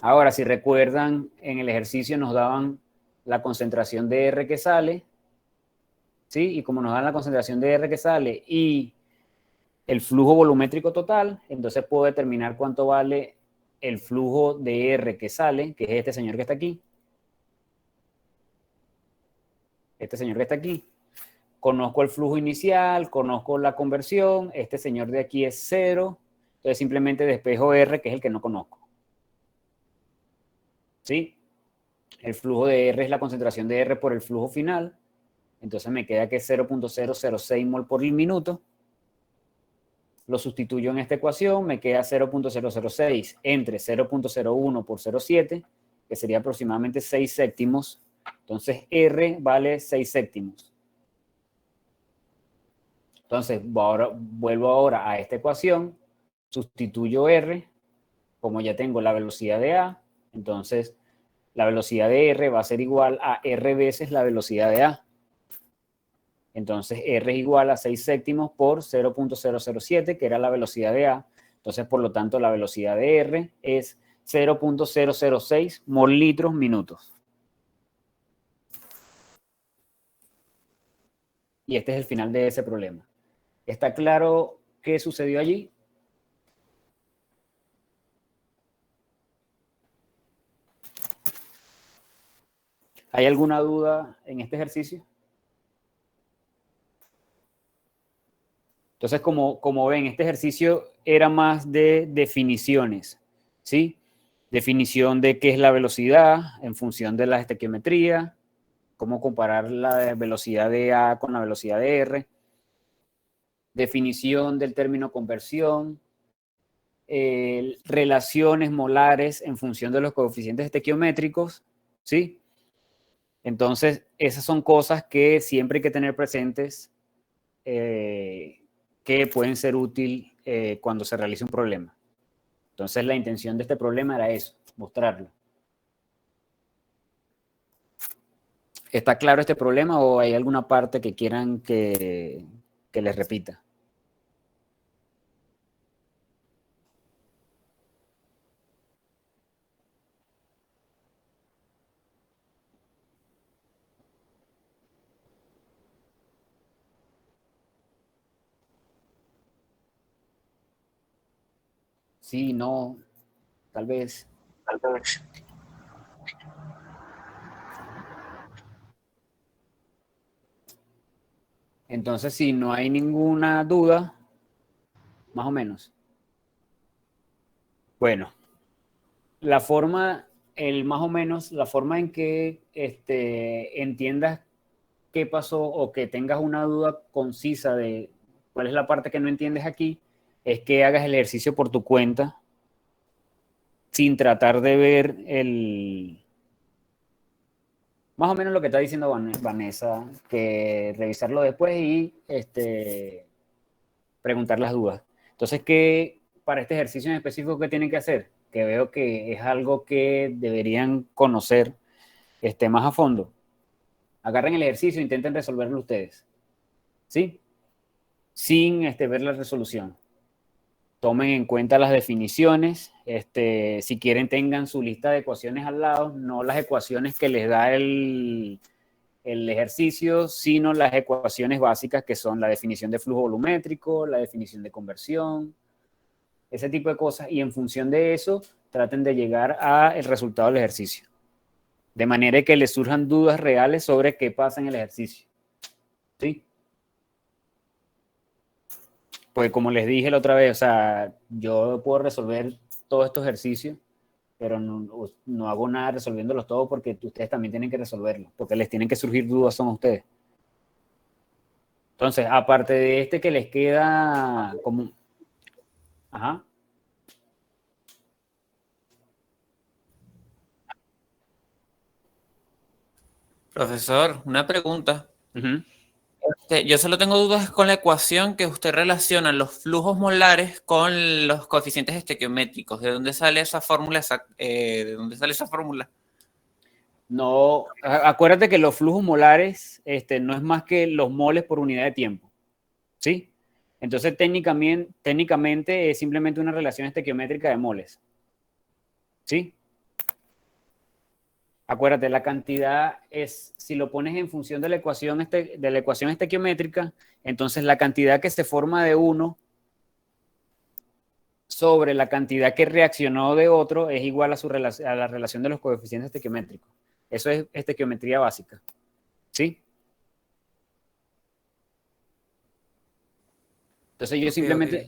[SPEAKER 1] Ahora, si recuerdan, en el ejercicio nos daban la concentración de R que sale, ¿sí? Y como nos dan la concentración de R que sale y el flujo volumétrico total, entonces puedo determinar cuánto vale el flujo de R que sale, que es este señor que está aquí. Este señor que está aquí. Conozco el flujo inicial, conozco la conversión, este señor de aquí es 0, entonces simplemente despejo R, que es el que no conozco. ¿Sí? El flujo de R es la concentración de R por el flujo final, entonces me queda que es 0.006 mol por minuto. Lo sustituyo en esta ecuación, me queda 0.006 entre 0.01 por 0.7, que sería aproximadamente 6 séptimos. Entonces R vale 6 séptimos. Entonces vuelvo ahora a esta ecuación, sustituyo R, como ya tengo la velocidad de A, entonces la velocidad de R va a ser igual a R veces la velocidad de A. Entonces R es igual a 6 séptimos por 0.007, que era la velocidad de A. Entonces, por lo tanto, la velocidad de R es 0.006 mol litros minutos. Y este es el final de ese problema. ¿Está claro qué sucedió allí? ¿Hay alguna duda en este ejercicio? Entonces, como ven, este ejercicio era más de definiciones, ¿sí? Definición de qué es la velocidad en función de la estequiometría, cómo comparar la velocidad de A con la velocidad de R, definición del término conversión, relaciones molares en función de los coeficientes estequiométricos, ¿sí? Entonces, esas son cosas que siempre hay que tener presentes, que pueden ser útiles cuando se realice un problema. Entonces, la intención de este problema era eso, mostrarlo. ¿Está claro este problema o hay alguna parte que quieran que les repita? Sí, no, tal vez. Entonces, si no hay ninguna duda, más o menos. Bueno, la forma, más o menos, la forma en que entiendas qué pasó o que tengas una duda concisa de cuál es la parte que no entiendes aquí, es que hagas el ejercicio por tu cuenta sin tratar de ver más o menos lo que está diciendo Vanessa, que revisarlo después y preguntar las dudas. Entonces, ¿qué para este ejercicio en específico qué tienen que hacer? Que veo que es algo que deberían conocer más a fondo. Agarren el ejercicio e intenten resolverlo ustedes. ¿Sí? Sin ver la resolución. Tomen en cuenta las definiciones. Si quieren, tengan su lista de ecuaciones al lado, no las ecuaciones que les da el ejercicio, sino las ecuaciones básicas que son la definición de flujo volumétrico, la definición de conversión, ese tipo de cosas, y en función de eso traten de llegar al resultado del ejercicio. De manera que les surjan dudas reales sobre qué pasa en el ejercicio. ¿Sí? Pues como les dije la otra vez, o sea, yo puedo resolver todos estos ejercicios, pero no hago nada resolviéndolos todos porque ustedes también tienen que resolverlos, porque les tienen que surgir dudas son ustedes. Entonces, aparte de este que les queda como... Ajá.
[SPEAKER 3] Profesor, una pregunta.
[SPEAKER 1] Uh-huh.
[SPEAKER 3] Yo solo tengo dudas con la ecuación que usted relaciona los flujos molares con los coeficientes estequiométricos. ¿De dónde sale esa fórmula? ¿De dónde sale esa fórmula?
[SPEAKER 1] No, acuérdate que los flujos molares no es más que los moles por unidad de tiempo. ¿Sí? Entonces, técnicamente es simplemente una relación estequiométrica de moles. ¿Sí? Acuérdate, la cantidad es, si lo pones en función de la ecuación estequiométrica, entonces la cantidad que se forma de uno sobre la cantidad que reaccionó de otro es igual a la relación de los coeficientes estequiométricos. Eso es estequiometría básica. ¿Sí? Entonces yo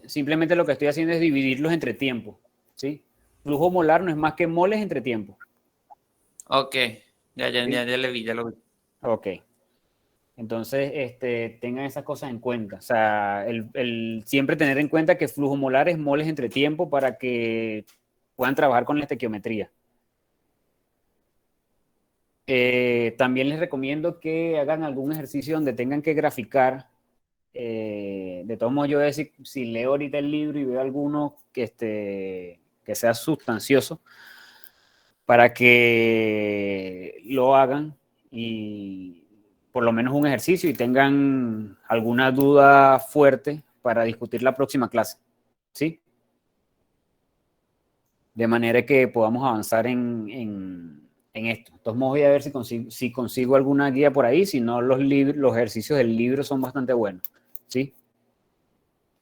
[SPEAKER 1] simplemente lo que estoy haciendo es dividirlos entre tiempo. ¿Sí? Flujo molar no es más que moles entre tiempo.
[SPEAKER 3] Ok, ya
[SPEAKER 1] ¿Sí?
[SPEAKER 3] le vi, ya lo vi.
[SPEAKER 1] Ok. Entonces, tengan esas cosas en cuenta. O sea, siempre tener en cuenta que flujo molar es moles entre tiempo para que puedan trabajar con la estequiometría. También les recomiendo que hagan algún ejercicio donde tengan que graficar. De todos modos, yo voy a decir, si leo ahorita el libro y veo alguno que sea sustancioso, para que lo hagan y por lo menos un ejercicio y tengan alguna duda fuerte para discutir la próxima clase. ¿Sí? De manera que podamos avanzar en esto. De todos modos, voy a ver si consigo alguna guía por ahí. Si no, los ejercicios del libro son bastante buenos. ¿Sí?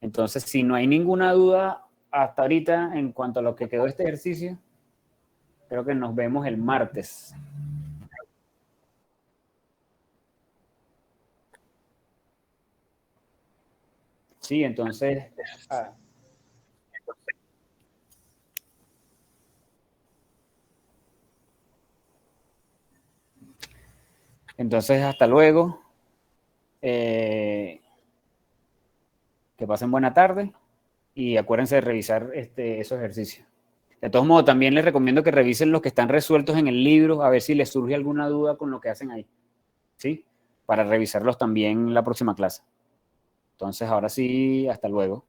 [SPEAKER 1] Entonces, si no hay ninguna duda hasta ahorita en cuanto a lo que quedó este ejercicio, creo que nos vemos el martes. Sí, entonces... Entonces, hasta luego. Que pasen buena tarde y acuérdense de revisar esos ejercicios. De todos modos, también les recomiendo que revisen los que están resueltos en el libro, a ver si les surge alguna duda con lo que hacen ahí. ¿Sí? Para revisarlos también en la próxima clase. Entonces, ahora sí, hasta luego.